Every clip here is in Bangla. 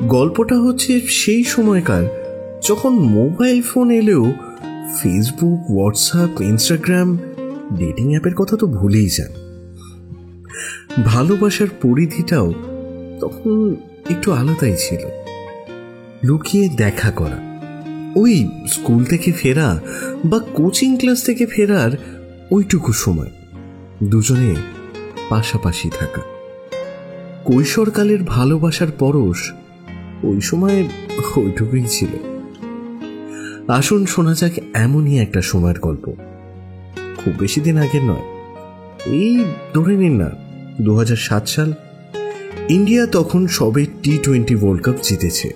গল্পটা হচ্ছে সেই সময়কার যখন মোবাইল ফোন এলেও ফেসবুক, হোয়াটসঅ্যাপ, ইনস্টাগ্রাম, ডেটিং অ্যাপের কথা তো ভুলেই যান। ভালোবাসার পরিধিটাও তখন একটু আলাদাই ছিল। লুকিয়ে দেখা করা, ওই স্কুল থেকে ফেরা বা কোচিং ক্লাস থেকে ফেরার ওইটুকু সময় দুজনে পাশাপাশি থাকা, কৈশোরকালের ভালোবাসার পরশ ওই সময় ওইটুকুই ছিল। আসুন শোনা যাক এমনই একটা সময়ের গল্প। খুব বেশি দিন আগের নয়, এই ধরে নিন না 2007 সাল। ইন্ডিয়া তখন সবে T20 ওয়ার্ল্ড কাপ জিতেছে,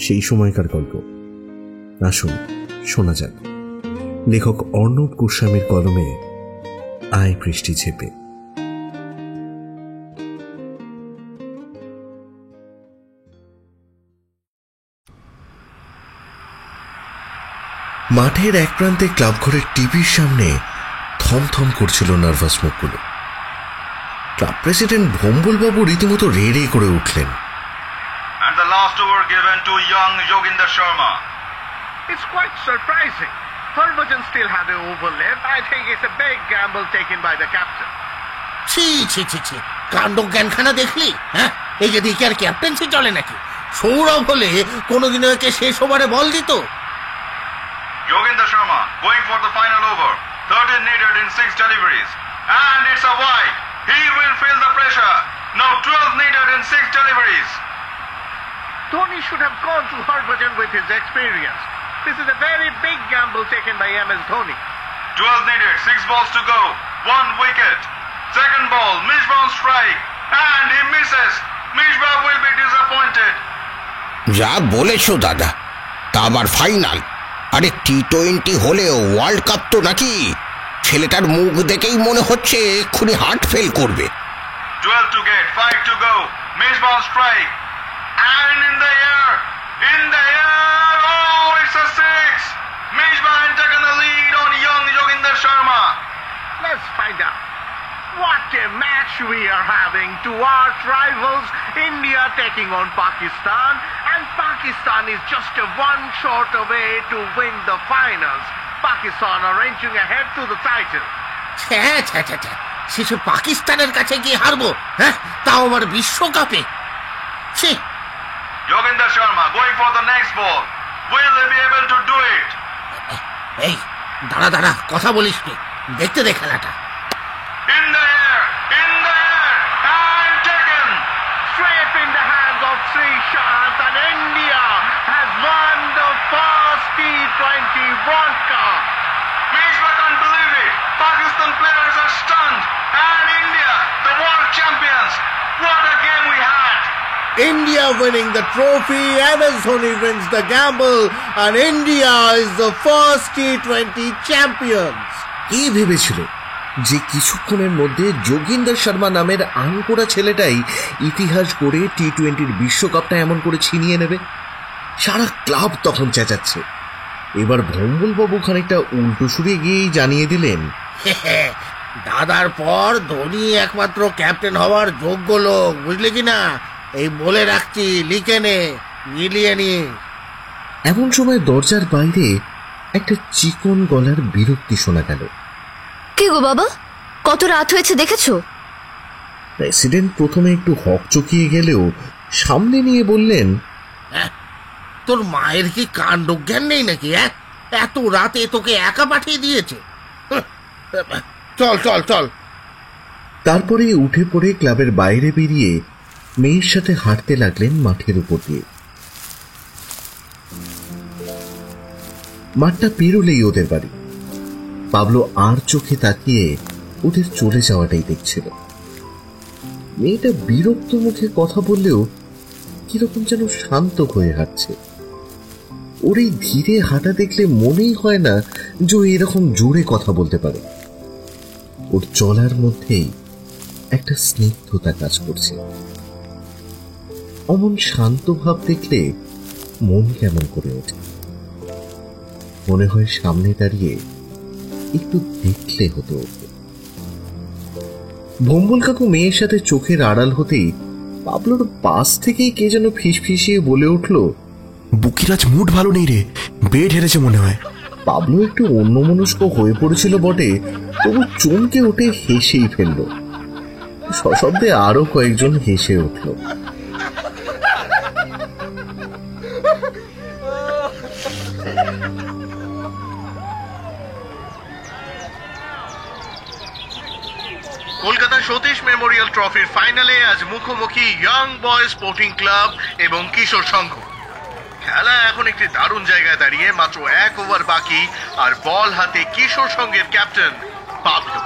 সেই সময়কার গল্প। আসুন শোনা যাক লেখক অর্ণব গোস্বামীর কলমে আয় বৃষ্টি ঝেপে। মাঠের এক প্রান্তে ক্লাব ঘরের টিভির সামনে থমথম করছিল নার্ভাস মুখগুলো। ক্লাব প্রেসিডেন্ট ভম্বলবাবু রীতিমতো রে রে করে উঠলেন। And the last over given to young Joginder Sharma. It's quite surprising. Harbhajan still had the over left. I think it's a big gamble taken by the captain. ছি ছি ছি ছি, কাণ্ড জ্ঞানখানা দেখলি? হ্যাঁ, এই যে দিকে আর ক্যাপ্টেন্সি চলে নাকি? সৌরভ হলে কোনোদিনও একে শেষ ওভারে বল দিত। Joginder Sharma going for the final over. 13 needed in 6 deliveries. And it's a wide. He will feel the pressure. Now 12 needed in 6 deliveries. Dhoni should have gone to Harbhajan with his experience. This is a very big gamble taken by MS Dhoni. 12 needed, 6 balls to go. 1 wicket. Second ball, Mishbah strike. And he misses. Mishbah will be disappointed. যা বলেছো দাদা, তা আবার ফাইনাল। আরে T20 হলেও ওয়ার্ল্ড কাপ তো নাকি? ছেলেটার মুখ দেখেই মনে হচ্ছে এক্ষুনি হার্ট ফেল করবে। 12 to get, 5 to go. Mishbah strike. And in the air. Oh, it's a 6. Mishbah had taken the lead on young Joginder Sharma. Let's find out. What a match we are having. Two arch rivals, India taking on Pakistan, and Pakistan is just one shot away to win the finals. Pakistan are inching ahead to the title. শিশু পাকিস্তানের কাছে গিয়ে হারবো? হ্যাঁ, তাও আমার বিশ্বকাপে। Joginder Sharma going for the next ball. Will they be able to do it? এই দাঁড়া, কথা বলিস নি, দেখতে দে খেলাটা। In the air, and taken. Straight in the hands of Srishant, and India has won the first T20 World Cup. Mishbah can't believe it. Pakistan players are stunned. And India, the world champions. What a game we had. India winning the trophy, MS Dhoni wins the gamble, and India is the first T20 champions. কি ভেবেছিল যে কিছুক্ষণের মধ্যে যোগিন্দর শর্মা নামের আনকোড়া ছেলেটাই ইতিহাস গড়ে T20 বিশ্বকাপটা এমন করে ছিনিয়ে নেবে? সারা ক্লাব তখন চেঁচাচ্ছে। এবার ভম্বলবাবু খানিকটা উল্টো সুরে গিয়েই জানিয়ে দিলেন, দাদার পর ধোনি একমাত্র ক্যাপ্টেন হওয়ার যোগ্য লোক, বুঝলি কিনা? এই বলে রাখছি, লিখে নে, মিলিয়ে নি। এমন সময় দরজার বাইরে একটা চিকন গলার বিরক্তি শোনা গেল। কে গো বাবা, কত রাত হয়েছে দেখেছো? প্রেসিডেন্ট প্রথমে একটু হকচকিয়ে গেলেও সামনে নিয়ে বললেন, তোর মায়ের কি কাণ্ড জ্ঞান নেই নাকি? এত রাতে তোকে একা পাঠিয়ে দিয়েছে? চল। তারপরে উঠে পড়ে ক্লাবের বাইরে বেরিয়ে মেয়ের সাথে হাঁটতে লাগলেন মাঠের উপর দিয়ে। মাঠটা পেরোলেই ওদের বাড়ি। পাবলো আর চোখে তাকিয়ে ওদের চলে যাওয়াটাই দেখছিল। মেয়েটা বিরক্ত মুখে কথা বললেও কিরকম যেন শান্ত হয়ে হাঁটছে। ওর এই ধীরে হাঁটা দেখলে মনেই হয় না যে ও এরকম জোরে কথা বলতে পারে। ওর চলার মধ্যেই একটা স্নিগ্ধতা কাজ করছে। অমন শান্ত ভাব দেখলে মন কেমন করে ওঠে। মনে হয় সামনে দাঁড়িয়ে একটু দেখলে হতো ওকে। ভম্বল কাকু মেয়ের সাথে চোখের আড়াল হতেই পাবলোর পাশ থেকেই কে যেন ফিসফিসিয়ে বলে উঠল, বুকিরাজ মুড ভালো নেই রে, বেড হেরেছে মনে হয়। পাবলো একটু অন্যমনস্ক হয়ে পড়েছিল বটে, তবু চমকে উঠে হেসেই ফেলল। সশব্দে আরো কয়েকজন হেসে উঠল। কলকাতা সতীশ মেমোরিয়াল ট্রফির ফাইনালে আজ মুখোমুখি ইয়ং বয় স্পোর্টিং ক্লাব এবং কিশোর সংঘ। খেলা এখন একটি দারুণ জায়গায় দাঁড়িয়ে, মাত্র 1 ওভার বাকি আর বল হাতে কিশোর সংঘের ক্যাপ্টেন পাবলো।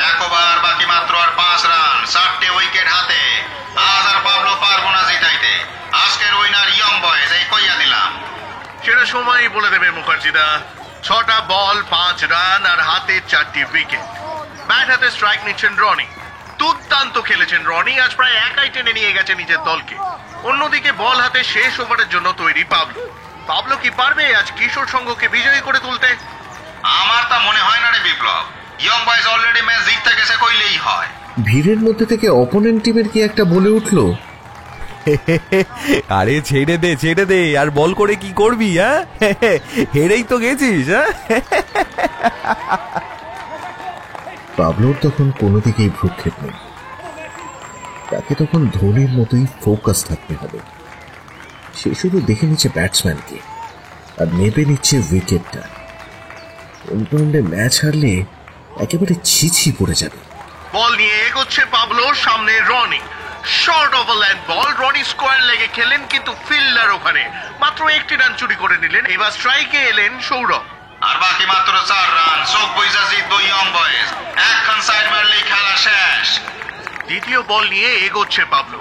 1 ওভার বাকি মাত্র আর 5 রান, 4টে উইকেট হাতে। আজ আর পাবলো পারবো না জিতাইতে। আজকের উইনার ইয়ং বয়েজ, এই কইয়া দিলাম। সেটা সময়ই বলে দেবে মুখার্জিদা। 6টা বল 5 রান আর হাতে 4টি উইকেট। ব্যাট হাতে স্ট্রাইক নিচ্ছেন রনি। দুর্দান্ত খেলেছেন রনি, আজ প্রায় একাই টেনে নিয়ে গেছে নিজের দলকে। অন্যদিকে বল হাতে শেষ ওভারের জন্য তৈরি পাবলো। পাবলো কি পারবে আজ কিশোর সংঘকে বিজয়ী করে তুলতে? আমার তা মনে হয় না রে বিপ্লব। ইয়ং বয়েজ অলরেডি ম্যাচ জিততে গেছে কইলেই হয়। ভিড়ের মধ্যে থেকে অপোনেন্ট টিমের কি একটা বলে উঠল, আরে ছেড়ে দে, আর বল করে কি করবি? হ্যাঁ, হেরেই তো গেছিস। হ্যাঁ, পাবলোর তখন কোনো দিকেই ভ্রুক্ষেপ নেই। তাকে তখন ধোনির মতোই ফোকাস থাকতে হবে। সে শুধু দেখে নিচ্ছে ব্যাটসম্যানকে আর মেপে নিচ্ছে উইকেটটা। অন্য ম্যাচ হারলে একেবারে ছিছি পড়ে যাবে। বল নিয়ে এগোচ্ছে পাবলো, সামনে রনি। শর্ট ওভার ল্যান্ড বল, রনি স্কোয়ার লেগে খেলেন, কিন্তু ফিল্ডার ওখানে মাত্র 1টি রান চুরি করে নিলেন। এবার স্ট্রাইকে এলেন সৌরভ। আর বাকি মাত্র 4 রান, চোখ বুইজা জিতবো ইয়ং বয়েজ। একখান সাইড মারলেই খেলা শেষ। দ্বিতীয় বল নিয়ে এগোচ্ছে পাবলো।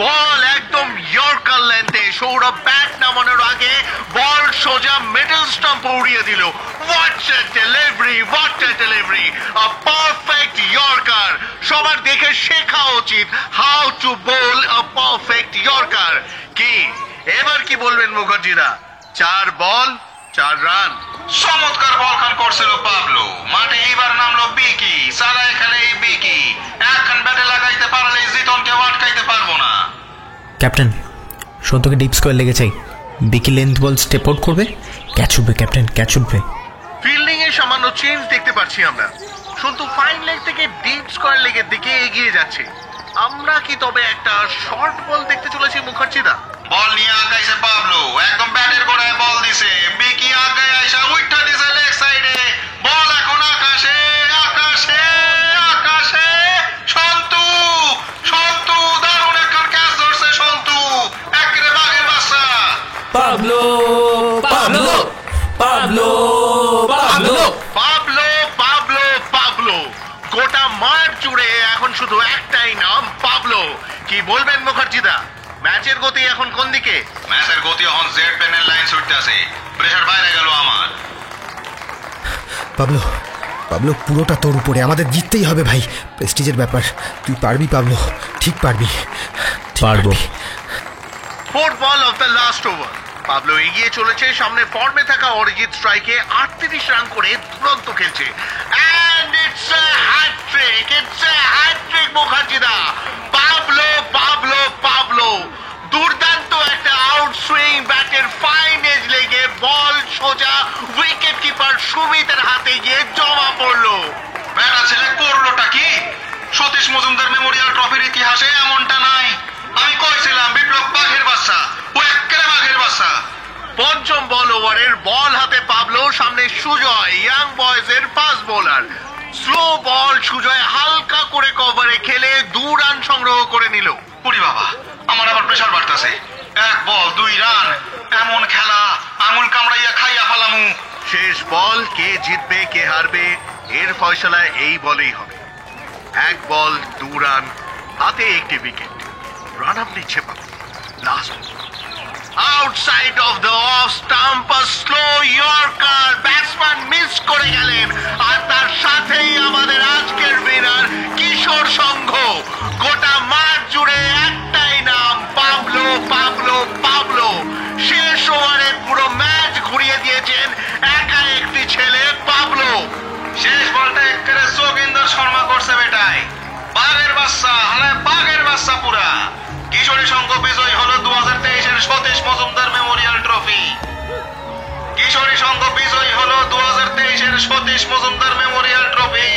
বল একদম ইয়র্কার লেন্থে। সৌরভ ব্যাট নামানোর আগে বল সোজা মিডল স্টাম্প উড়িয়ে দিল। What a delivery, what a delivery, a perfect yorker. সবার দেখে শেখা উচিত how to bowl a perfect yorker. কি এবার কি বলবেন মুখার্জিরা? 4 বল 4 রান। চমৎকার বল খান করছিল পাবলো। মাঠে এইবার নামলো বিকি। সারায় খেলে এই বিকি। একখান ব্যাটে লাগাইতে পারলে জিতনকে আটকাইতে পারবো না। ক্যাপ্টেন, সন্তকে ডিপ স্কোয়ার লেগে চাই। বিকি লেন্থ বল স্টেপ আউট করবে, ক্যাচ উঠবে ক্যাপ্টেন, ক্যাচ উঠবে। ফিল্ডিং এ সামান্য চেঞ্জ দেখতে পাচ্ছি আমরা। সন্তু ফাইন লেগ থেকে ডিপ স্কোয়ার লেগের দিকে এগিয়ে যাচ্ছে। আমরা কি তবে একটা শর্ট বল দেখতে চলেছি মুখার্জিদা? বল নিয়ে আগাইছে পাবলো, একদম ব্যাটের গোড়ায় বল দিছে। বিকি আগায় আইসা উইঠা দিছে লেগ সাইডে। বল এখন আকাশে, আকাশে, আকাশে। সন্তু, সন্তু দারুণ একখান ক্যাচ ধরছে সন্তু। একেবারে বাঘের বাচ্চা। Pablo, Pablo, Pablo, Pablo, Pablo, Pablo, Pablo. গোটা মাঠ জুড়ে এখন শুধু একটাই নাম, পাবলো। কি বলবেন মুখার্জিদা? ম্যাচের গতি এখন কোন দিকে? ম্যাচের গতি এখন জেড পেনের লাইন ছুটতেছে। প্রেসার বাইরে গেল আমার। পাবলো, পাবলো পুরোটা তোর উপরে, আমাদের জিততেই হবে ভাই। প্রেস্টিজের ব্যাপার, তুই পারবি পাবলো, ঠিক পারবি। পারবো। 4th ball of the last over. Pablo এগিয়ে চলেছে, সামনে ফর্মে থাকা অরিজিৎ স্ট্রাইকে 38 রান করে দুরন্ত খেলছে। And it's a hat-trick, it's a hat-trick মুখার্জিদা। Pablo, Pablo, Pablo. দুর্দান্ত একটা আউট সুইং, ব্যাটের ফাইন এজ লেগে বল সোজা উইকেট কিপার সুমিতের হাতে গিয়ে জমা পড়লো। ব্যাটা ছেলে করলোটা কি? সতীশ মজুমদার মেমোরিয়াল ট্রফির ইতিহাসে এমনটা নাই। আমি কইছিলাম বিপ্লব বাঘের বাচ্চা, ও একেবারে বাঘের বাচ্চা। 5ম বল ওভারের বল হাতে পাবলো, সামনে সুজয়, ইয়াং বয়েজের fast bowler. Slow ball, Sujoy হালকা করে কভারে খেলে 2 রান সংগ্রহ করে নিল। পুরি বাবা, আমার আবার প্রেসার বাড়তেছে। 1 বল 2 রান, এমন খেলা আঙুল কামড়াইয়া খাইয়া ফালামু। শেষ বল, কে জিতবে কে হারবে এর ফয়সালা এই বলেই হবে। 1 বল 2 রান, হাতে একটি উইকেট। রান আপ নিচ্ছে Pablo. Last outside off the off stump, slow yorker. Batsman miss করে গেলেন, আর তার সাথেই আমাদের আজকের উইনার কিশোর সংঘ। গোটা মাঠ জুড়ে একটাই নাম, পাবলো, পাবলো, পাবলো। শেষ ওভারে পুরো ম্যাচ ঘুরিয়ে দিয়েছেন একা একটি ছেলে, পাবলো। শেষ বলটা একেবারে যোগেন্দর শর্মা করছে বেটাই। বাঘের বাচ্চা, হালে বাঘের বাচ্চা পুরা। Jagadish Majumdar memorial trophy.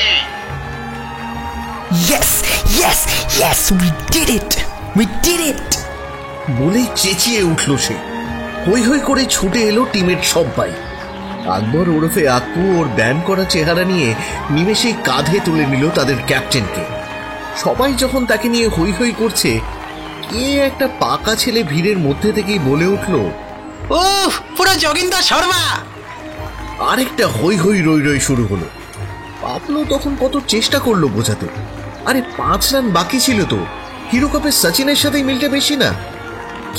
Yes, yes, yes, we did it. We did it. বলেই চেঁচিয়ে উঠল সে। হই হই করে ছুটে এলো টিমের সবাই। আকবর ওরফে আকু ওর ব্যায়াম করা চেহারা নিয়ে নিমেষেই কাঁধে তুলে নিল তাদের ক্যাপ্টেনকে। সবাই যখন তাকে নিয়ে হই হই করছে, কে একটা পাকা ছেলে ভিড়ের মধ্যে থেকেই বলে উঠল, ওহ, পুরো যোগিন্দর শর্মা। আরেকটা হই হই রই রই শুরু হলো। পাবলো তখন কত চেষ্টা করলো বোঝাতে, আরে 5 রান বাকি ছিল তো, হিরো কাপের সচিনের সাথেই মিলটা বেশি না।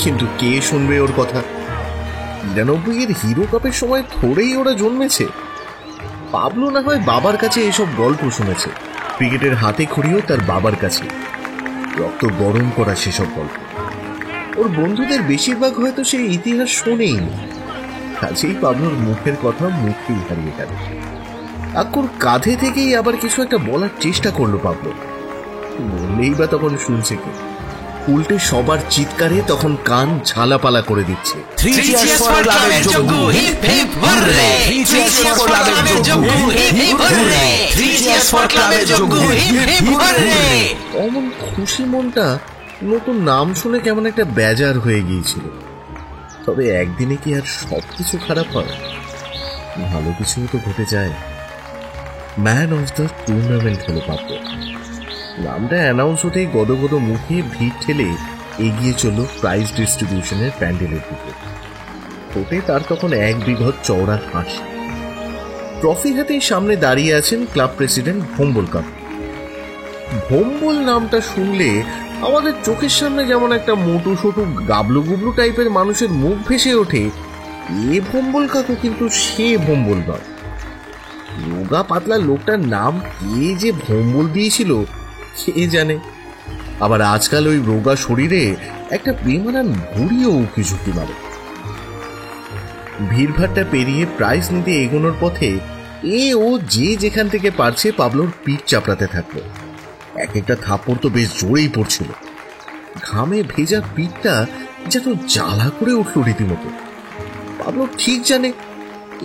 কিন্তু কে শুনবে ওর কথা? 93 হিরো কাপের সময় থোড়েই ওরা জন্মেছে। পাবলো না হয় বাবার কাছে এসব গল্প শুনেছে, ক্রিকেটের হাতে খড়িও তার বাবার কাছে, রক্ত গরম করা সেসব গল্প। ওর বন্ধুদের বেশিরভাগ হয়তো সেই ইতিহাস শোনেই, কাজেই পাবলোর মুখের কথা মুখেই হারিয়ে গেল। আকুর কাঁধে থেকেই আবার কিছু একটা বলার চেষ্টা করলো পাবলো, বললেই বা তখন শুনছে কি? উল্টে সবার চিৎকারে তখন কান ঝালাপালা করে দিচ্ছে। অমন খুশি মনটা নতুন নাম শুনে কেমন একটা বেজার হয়ে গিয়েছিল। তবে একদিনে কি আর সবকিছু খারাপ হয়? ভালো কিছু তো ঘটে যায়। ম্যান অফ দ্য টুর্নামেন্ট হলো পাবলো। নামটা অ্যানাউন্স হতেই গদগদ মুখে ভিড় ঠেলে এগিয়ে চলল প্রাইজ ডিস্ট্রিবিউশনের প্যান্ডেলের দিকে। ঠোঁটে তার তখন এক বিঘত চওড়া হাসি। ট্রফি হাতেই সামনে দাঁড়িয়ে আছেন ক্লাব প্রেসিডেন্ট ভোম্বল কাকু। ভোম্বল নামটা শুনলে আমাদের চোখের সামনে যেমন একটা মোটু সোটু গাবলু গুবলু টাইপের মানুষের মুখ ভেসে ওঠে, এ ভোম্বল কাকু কিন্তু সে ভোম্বল নয়। রোগা পাতলা লোকটার নাম কে যে ভোম্বল দিয়েছিল কে জানে। আবার আজকাল ওই রোগা শরীরে একটা বেমানান ভুড়িও উকি ঝুঁকি মারে। ভিড়ভাড়টা পেরিয়ে প্রাইজ নিতে এগোনোর পথে ও যে যেখান থেকে পারছে পাবলোর পিঠ চাপড়াতে থাকলো। এক একটা থাপ্পড় তো বেশ জোরেই পড়ছিল। ঘামে ভেজা পিঠটা যেন জ্বালা করে উঠল রীতিমতো। পাবলো ঠিক জানে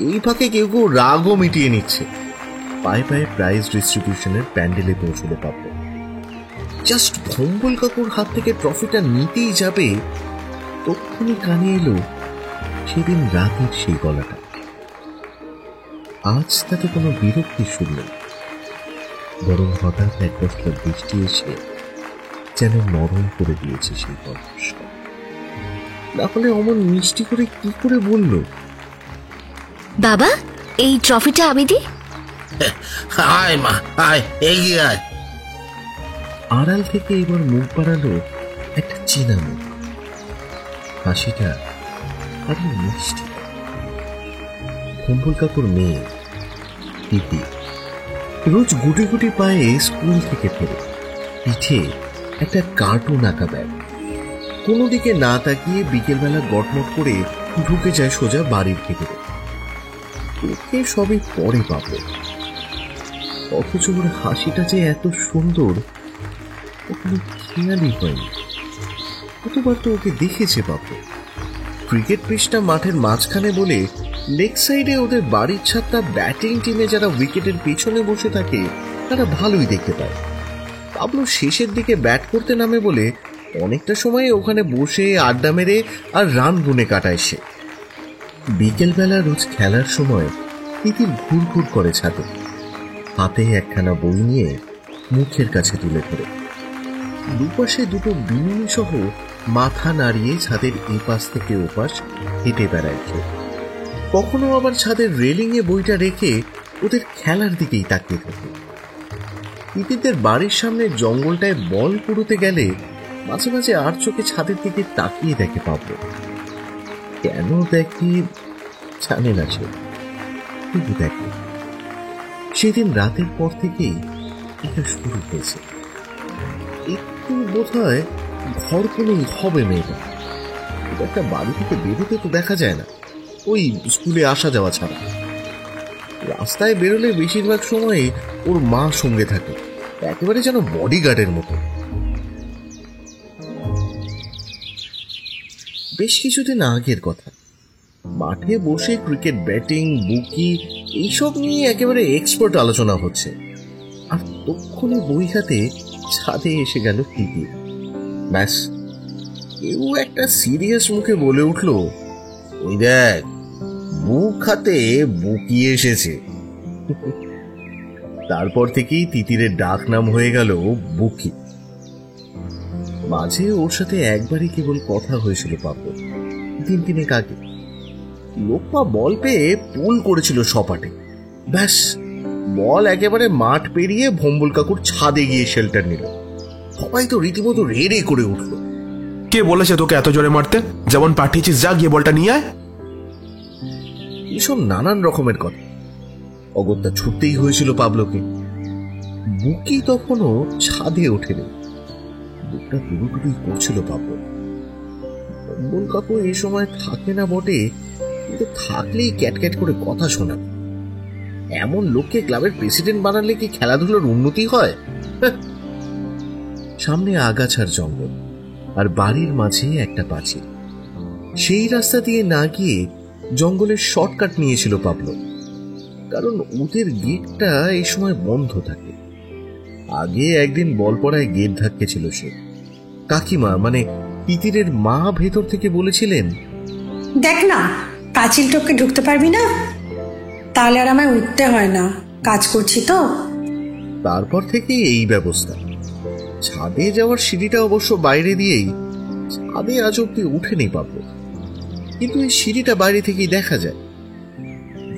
এই ফাঁকে কেউ কেউ রাগও মিটিয়ে নিচ্ছে। পায়ে পায়ে প্রাইজ ডিস্ট্রিবিউশনের প্যান্ডেলে পৌঁছলে পাবলো। জাস্ট ভোম্বল কাকুর হাত থেকে ট্রফিটা নিতেই যাবে, তখনই কানে এলো সেদিন রাতের সেই গলাটা। আজ তাতে কোনো বিরক্তি শুনল, বরং হঠাৎ এক বস্তা বৃষ্টি এসে যেন নরম করে দিয়েছে সেই কণ্ঠস্বর। না হলে অমন মিষ্টি করে কি করে বলল, বাবা এই ট্রফিটা আমি দিই। আয় মা আয়, এগিয়ে আয়। আড়াল থেকে এবার মুখ বাড়ালো একটা চেনা মুখ। হাসিটা আরে মিষ্টি। ভোম্বল কাকুর মেয়ে দিদি রোজ গুটি গুটি পায়ে স্কুল থেকে ফেরে, পিঠে একটা কার্টুন আঁকা ব্যাগ। কোনো দিকে না তাকিয়ে বিকেলবেলা গটমট করে ঢুকে যায় সোজা বাড়ির ভেতরে। ওকে সবই পরে পাবো, অথচ ওর হাসিটা যে এত সুন্দর ওখানে খেয়ালই হয়নি। কতবার তো ওকে দেখেছে বাপু। ক্রিকেট পিচটা মাঠের মাঝখানে বলে লেগ সাইডে ওদের বাড়ির ছাদটা ব্যাটিং টিমে যারা উইকেটের পেছনে বসে থাকে তারা ভালোই দেখতে পায়। পাবলো শেষের দিকে ব্যাট করতে নামে বলে অনেকটা সময় ওখানে বসে আড্ডা মেরে আর রান গুনে কাটায় সে। বিকেলবেলা রোজ খেলার সময় তিতির ঘুরঘুর করে ছাদে, হাতে একখানা বই নিয়ে মুখের কাছে তুলে ধরে। দুপাশে দুটো বিনুনি সহ মাথা নাড়িয়ে ছাদের এপাশ থেকে ওপাশ হেঁটে বেড়ায়। কখনো আবার ছাদের রেলিংয়ে বইটা রেখে ওদের খেলার দিকেই তাকিয়ে থাকে। তিতিরদের বাড়ির সামনে জঙ্গলটায় বল কুড়োতে গেলে মাঝে মাঝে আর চোখে ছাদের দিকে তাকিয়ে দেখে পাবো। কেন দেখি জানে না সে, কিন্তু দেখে। সেদিন রাতের পর থেকেই এটা শুরু হয়েছে। একটু বোধ হয় ঘর কোনোই হবে মেয়েটা। একটা বাড়ি থেকে বেরোতে তো দেখা যায় না, ওই স্কুলে আসা যাওয়া ছাড়া। রাস্তায় বেরোলে বেশিরভাগ সময় ওর মা সঙ্গে থাকে, একেবারে যেন বডিগার্ডের মতো। বেশ কিছুদিন আগের কথা, মাঠে বসে ক্রিকেট ব্যাটিং বুকি এইসব নিয়ে একেবারে এক্সপার্ট আলোচনা হচ্ছে। আর তক্ষণে বই হাতে ছাদে এসে গেল তিতির। ব্যাস, কেউ একটা সিরিয়াস মুখে বলে উঠল, ওই দেখ, বুক হাতে বুকি এসেছে। তারপর থেকেই তিতিরের ডাক নাম হয়ে গেল বুকি। মাঝে ওর সাথে একবারই কেবল কথা হয়েছিল পাপড়, 3 আগে। লোকমা বল পেয়ে পুল করেছিল সপাটে। ব্যাস, বল একেবারে মাঠ পেরিয়ে ভম্বল কাকুর ছাদে গিয়ে শেল্টার নিল। সবাই তো রীতিমতো রেড়ে করে উঠল। কে বলেছে তোকে এত জোরে মারতে? যেমন পাঠিয়েছিস, যা গিয়ে বলটা নিয়ে আয়। এসব নানান রকমের কথা। অগত্যা ছুটতেই হয়েছিল পাবলোকে। বুকি তখনও ছাদে ওঠেনি। বুকটা দুরুদুরুই করছিল পাবলো। ভম্বল কাকু এই সময় থাকে না বটে, কিন্তু থাকলেই ক্যাটক্যাট করে কথা শোনাবে। এমন লোককে ক্লাবের প্রেসিডেন্ট বানালে কি খেলাধুলার উন্নতি হয়? সামনে আগাছার জঙ্গল, আর বাড়ির মাঝে একটা পাঁচিল। সেই রাস্তা দিয়ে না গিয়ে জঙ্গলের শর্টকাট নিয়েছিল পাবলো, কারণ ওদের গেটটা এই সময় বন্ধ থাকে। আগে একদিন বলপড়ায় গেট ধাক্কেছিল সে। কাকিমা মানে তিতিরের মা ভেতর থেকে বলেছিলেন, দেখ না, পাঁচিল টপকে ঢুকতে পারবি না? তাহলে আর আমায় উঠতে হয় না, কাজ করছি তো। তারপর থেকে এই ব্যবস্থা। ছাদে যাওয়ার সিঁড়িটা অবশ্য বাইরে দিয়েই, ছাদে আজ অব্দি উঠেনি পাবলো, কিন্তু এই সিঁড়িটা বাইরে থেকেই দেখা যায়।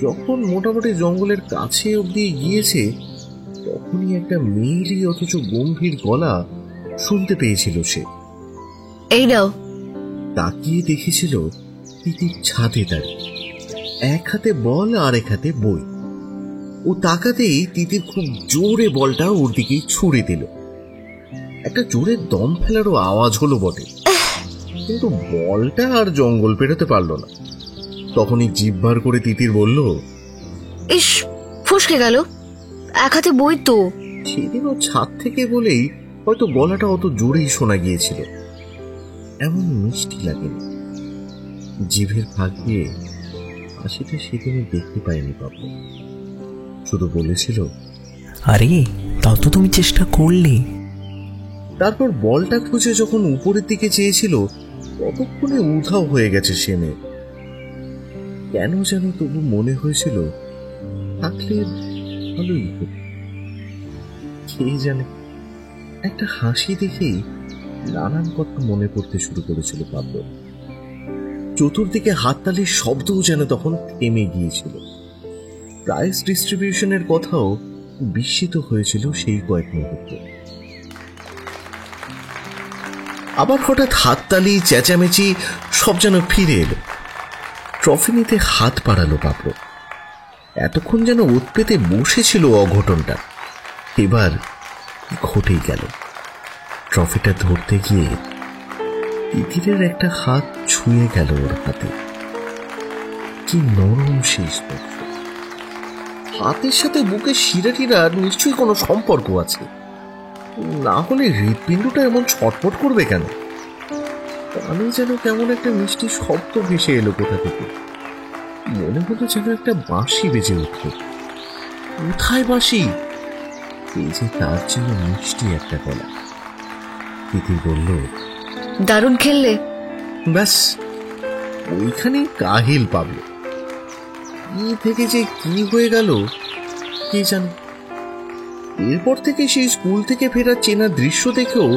যখন মোটামুটি জঙ্গলের কাছে অব্দি গিয়েছে, তখনই একটা মেয়েলি অথচ গম্ভীর গলা শুনতে পেয়েছিল সে। এই নাও। তাকিয়ে দেখেছিল তিতির ছাদে দাঁড়িয়ে, এক হাতে বল আর এক হাতে বই। ও তাকাতেই তিতির খুব জোরে বলটা ওর দিকেই ছুড়ে দিল। একটা জোরে দম ফেলারও আওয়াজ হলো বটে, কিন্তু বলটা আর জঙ্গল পেরোতে পারল না। তখনই জিভ বার করে তিতির বলল, ইস, ফসকে গেল, এক হাতে বই তো। সেদিনও ছাদ থেকে বলেই হয়তো গলাটা অত জোরেই শোনা গিয়েছিল। এমন মিষ্টি লাগেনি। জিভের ফাঁক দিয়ে হাসিটা সেদিনে দেখতে পায়নি পাবো, শুধু বলেছিল, আরে তাও তো তুমি চেষ্টা করলে। তারপর বলটা খুঁজে যখন উপরের দিকে চেয়েছিল, ততক্ষণে উধাও হয়ে গেছে সে মেয়ে। কেন যেন তবু মনে হয়েছিল থাকলে ভালোই হতো। কে জানে, একটা হাসি দেখেই নানান কথা মনে পড়তে শুরু করেছিল পাবলো। চতুর্দিকে হাততালির শব্দও যেন তখন থেমে গিয়েছিল। প্রাইজ ডিস্ট্রিবিউশনের কথাও বিস্মিত হয়েছিল সেই কয়েক মুহূর্তে। আবার হঠাৎ হাততালি, চেঁচামেচি সব যেন ফিরে এলো। ট্রফি নিতে হাত বাড়ালো পাবলো। এতক্ষণ যেন ওত পেতে বসেছিল অঘটনটা, এবার ঘটেই গেল। ট্রফিটা ধরতে গিয়ে তিতিরের একটা হাত ছুঁয়ে গেল ওর হাতে। কি নরম সেই স্পর্শ! হাতের সাথে বুকের শিরাটিরার নিশ্চয়ই কোনো সম্পর্ক আছে, না হলে হৃৎপিণ্ডটা এমন ছটফট করবে কেন? কানে যেন কেমন একটা মিষ্টি শব্দ ভেসে এলো কোথা থেকে। মনে হলো যেন একটা বাঁশি বেজে উঠল। কোথায় বাঁশি? এই যে তার জন্য মিষ্টি একটা গলা। তিতির বলল, দারুণ খেললে। ব্যাস, ওইখানেই কাহিল পাবলো। কি থেকে যে কি হয়ে গেল কে জানে। এরপর থেকে সেই স্কুল থেকে ফেরার চেনা দৃশ্য দেখেও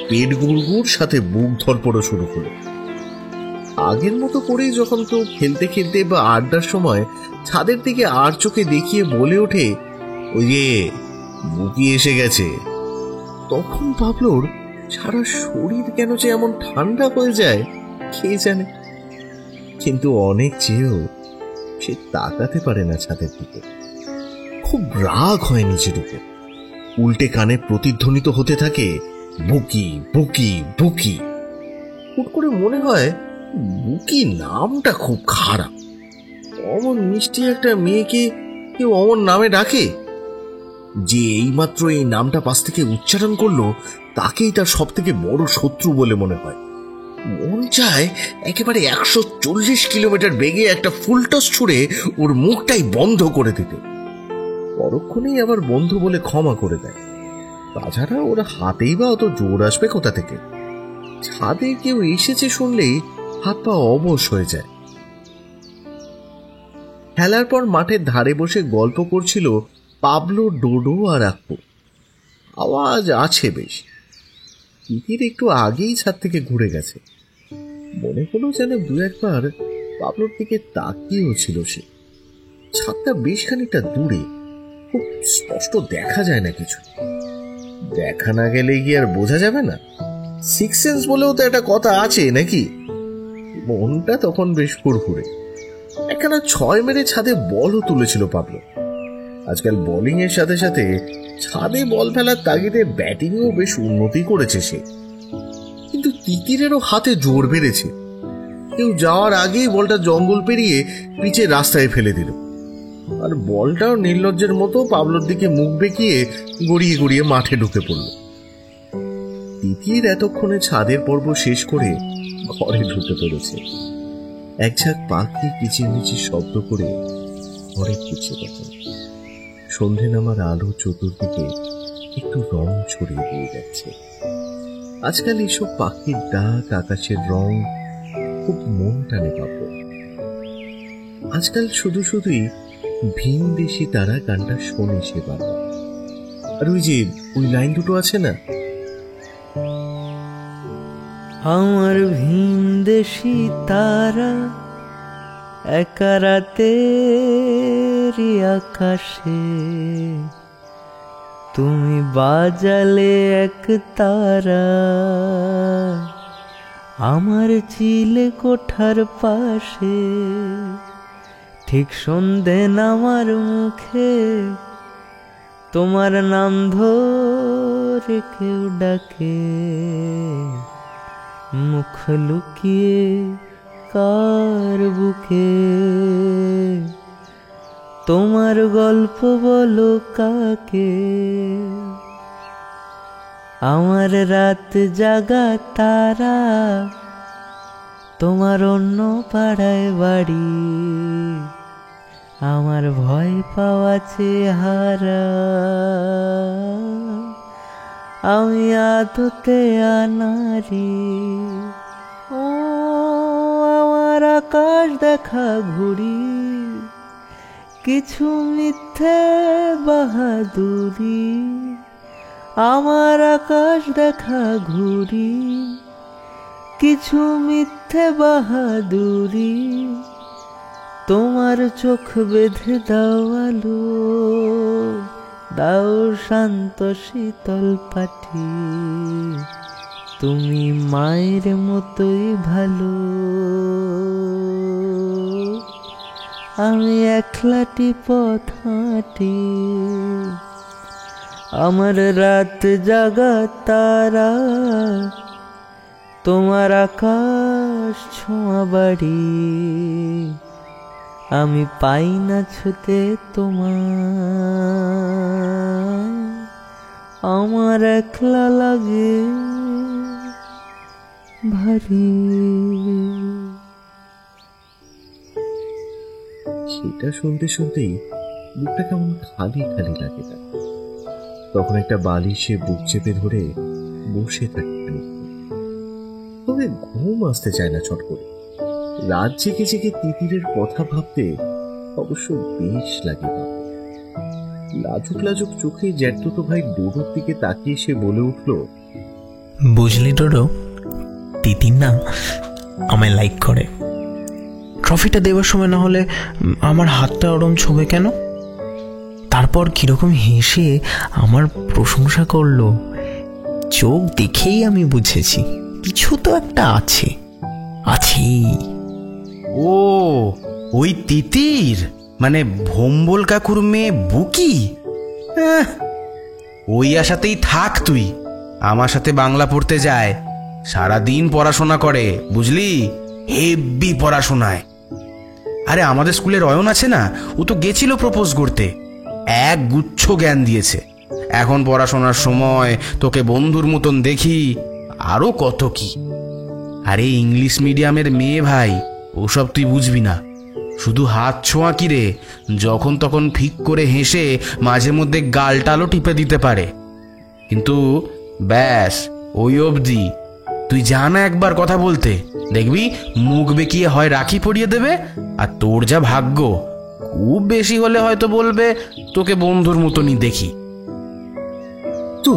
পেট গুড়গুড়, সাথে বুক ধরপড়ও শুরু হলো। আগের মতো করেই যখন কেউ খেলতে খেলতে বা আড্ডার সময় ছাদের দিকে আর চোখে দেখিয়ে বলে ওঠে, ওই যে বুকি এসে গেছে, তখন পাবলোর সারা শরীর কেন যে এমন ঠান্ডা হয়ে যায় কে জানে। কিন্তু অনেক চেয়েও সে তাকাতে পারে না ছাদের দিকে। খুব রাগ হয় নিজের উপর। উল্টে কানে প্রতিধ্বনিত হতে থাকে, বুকি বুকি বুকি। হুট করে মনে হয় বুকি নামটা খুব খারাপ। অমন মিষ্টি একটা মেয়েকে কেউ অমন নামে ডাকে? যে এইমাত্র এই নামটা পাশ থেকে উচ্চারণ করলো, তাকেই তার সব থেকে বড় শত্রু বলে মনে হয়। মন চায় একেবারে 140 কিলোমিটার বেগে একটা ফুলটস ছুঁড়ে ওর মুখটাই বন্ধ করে দিতে। পরক্ষণেই আবার বন্ধু বলে ক্ষমা করে দেয়। তাছাড়া ওরা হাতেই বা অত জোর আসবে কোথা থেকে? ছাদে কেউ এসেছে শুনলেই হাত পা অবশ হয়ে যায়। খেলার পর মাঠের ধারে বসে গল্প করছিল পাবলো, ডোডো আর আকু। আওয়াজ আছে বেশ। তিতির একটু আগেই ছাদ থেকে ঘুরে গেছে। মনে হলো যেন দু একবার পাবলোর দিকে তাকিয়েও ছিল সে। ছাদটা বেশ খানিকটা দূরে, খুব স্পষ্ট দেখা যায় না কিছু। দেখা না গেলে কি আর বোঝা যাবে না? সিক্স সেন্স বলেও তো একটা কথা আছে নাকি? মনটা তখন বেশ ফুরফুরে। একখানা 6 মেরে ছাদে বলও তুলেছিল পাবলো। আজকাল বোলিং এর সাথে সাথে ছাদে বল ফেলার তাগিদে ব্যাটিংও বেশ উন্নতি করেছে সে। কিন্তু তিতিরেরও হাতে জোর বেড়েছে। কেউ যাওয়ার আগেই বলটা জঙ্গল পেরিয়ে পিচে রাস্তায় ফেলে দিল, আর বলটাও নির্লজ্জের মতো পাবলোর দিকে মুখ বেঁকিয়ে গড়িয়ে গড়িয়ে মাঠে ঢুকে পড়ল। তিতির এতক্ষণে ছাদের পর্ব শেষ করে ঘরে ঢুকে পড়েছে। এক ঝাঁক পাখি কিচিরমিচির শব্দ করে ঘরে ফিরছে। তখন সন্ধে নামার আলো চতুর্দিকে একটু রং ছড়িয়ে দিয়ে যাচ্ছে। আজকাল এইসব পাখির ডাক, আকাশের রং খুব মন টানে পাবো। আজকাল শুধু শুধুই ভিনদেশি তারা গানটা শোনে সে বাবা। আর ওই যে ওই লাইন দুটো আছে না, আমার ভিনদেশি তারা একা রাতের আকাশে, তুমি বাজালে এক তারা আমার চিলে কোঠার পাশে। ঠিক সন্ধে নামার মুখে তোমার নাম ধরে কেউ ডাকে, মুখ লুকিয়ে কার বুকে তোমার গল্প বলো কাকে। আমার রাত জাগা তারা তোমার অন্য পাড়ায় বাড়ি, আমার ভয় পাওয়া চেহারা আমি আদতে আনারি। ও আমার আকাশ দেখা ঘুড়ি, কিছু মিথ্যে বাহাদুরি। আমার আকাশ দেখা ঘুড়ি, কিছু মিথ্যে বাহাদুরি। তোমার চোখ বেঁধে দাও আলো, দাও শান্ত শীতল পাঠি। তুমি মায়ের মতোই ভালো, আমি একলাটি পথ হাঁটি। আমার রাত জাগা তারা তোমার আকাশ ছোঁয়া বাড়ি, আমি পাই না ছুতে তোমার, আমার একলা লাগে ভারী। সেটা শুনতে শুনতেই বুকটা কেমন খালি খালি লাগে না। তখন একটা বালিশে বুক চেপে ধরে বসে থাকি। তবে ঘুম আসতে চায় না চট করে। রাত জেগে জেগে তিতিরের কথা ভাবতে অবশ্য বেশ লাগে। লাজুক লাজুক চোখে জ্যাঠতুতো ভাই ডোডোর দিকে তাকিয়ে সে বলে উঠল, বুঝলি ডোডো, তিতির না আমায় লাইক করে। ট্রফিটা দেওয়ার সময় না হলে আমার হাতটা ওরম ছোঁবে কেন? তারপর কিরকম হেসে আমার প্রশংসা করলো। চোখ দেখেই আমি বুঝেছি কিছু তো একটা আছে। ও ওই তিতির মানে ভোম্বল কাকুর মেয়ে বুকি? ওই আশাতেই থাক তুই। আমার সাথে বাংলা পড়তে যায়, সারাদিন পড়াশোনা করে, বুঝলি, হেব্বি পড়াশোনায়। আরে আমাদের স্কুলের অয়ন আছে না, ও তো গেছিল প্রপোজ করতে, এক গুচ্ছ জ্ঞান দিয়েছে। এখন পড়াশোনার সময় তোকে বন্ধুর মতন দেখি, আরো কত কি। আরে ইংলিশ মিডিয়ামের মেয়ে ভাই, ওসব তুই বুঝবি না। শুধু হাত ছোঁয়া কি রে, যখন তখন ফিক করে হেসে মাঝে মধ্যে গালটালও টিপে দিতে পারে, কিন্তু ব্যাস ওই অবধি। তুই যা না একবার কথা বলতে, দেখবি মুখ বেঁকিয়ে হয় রাখি পরিয়ে দেবে, আর তোর যা ভাগ্য, খুব বেশি হলে হয়তো বলবে তোকে বন্ধুর মতনই দেখি। তো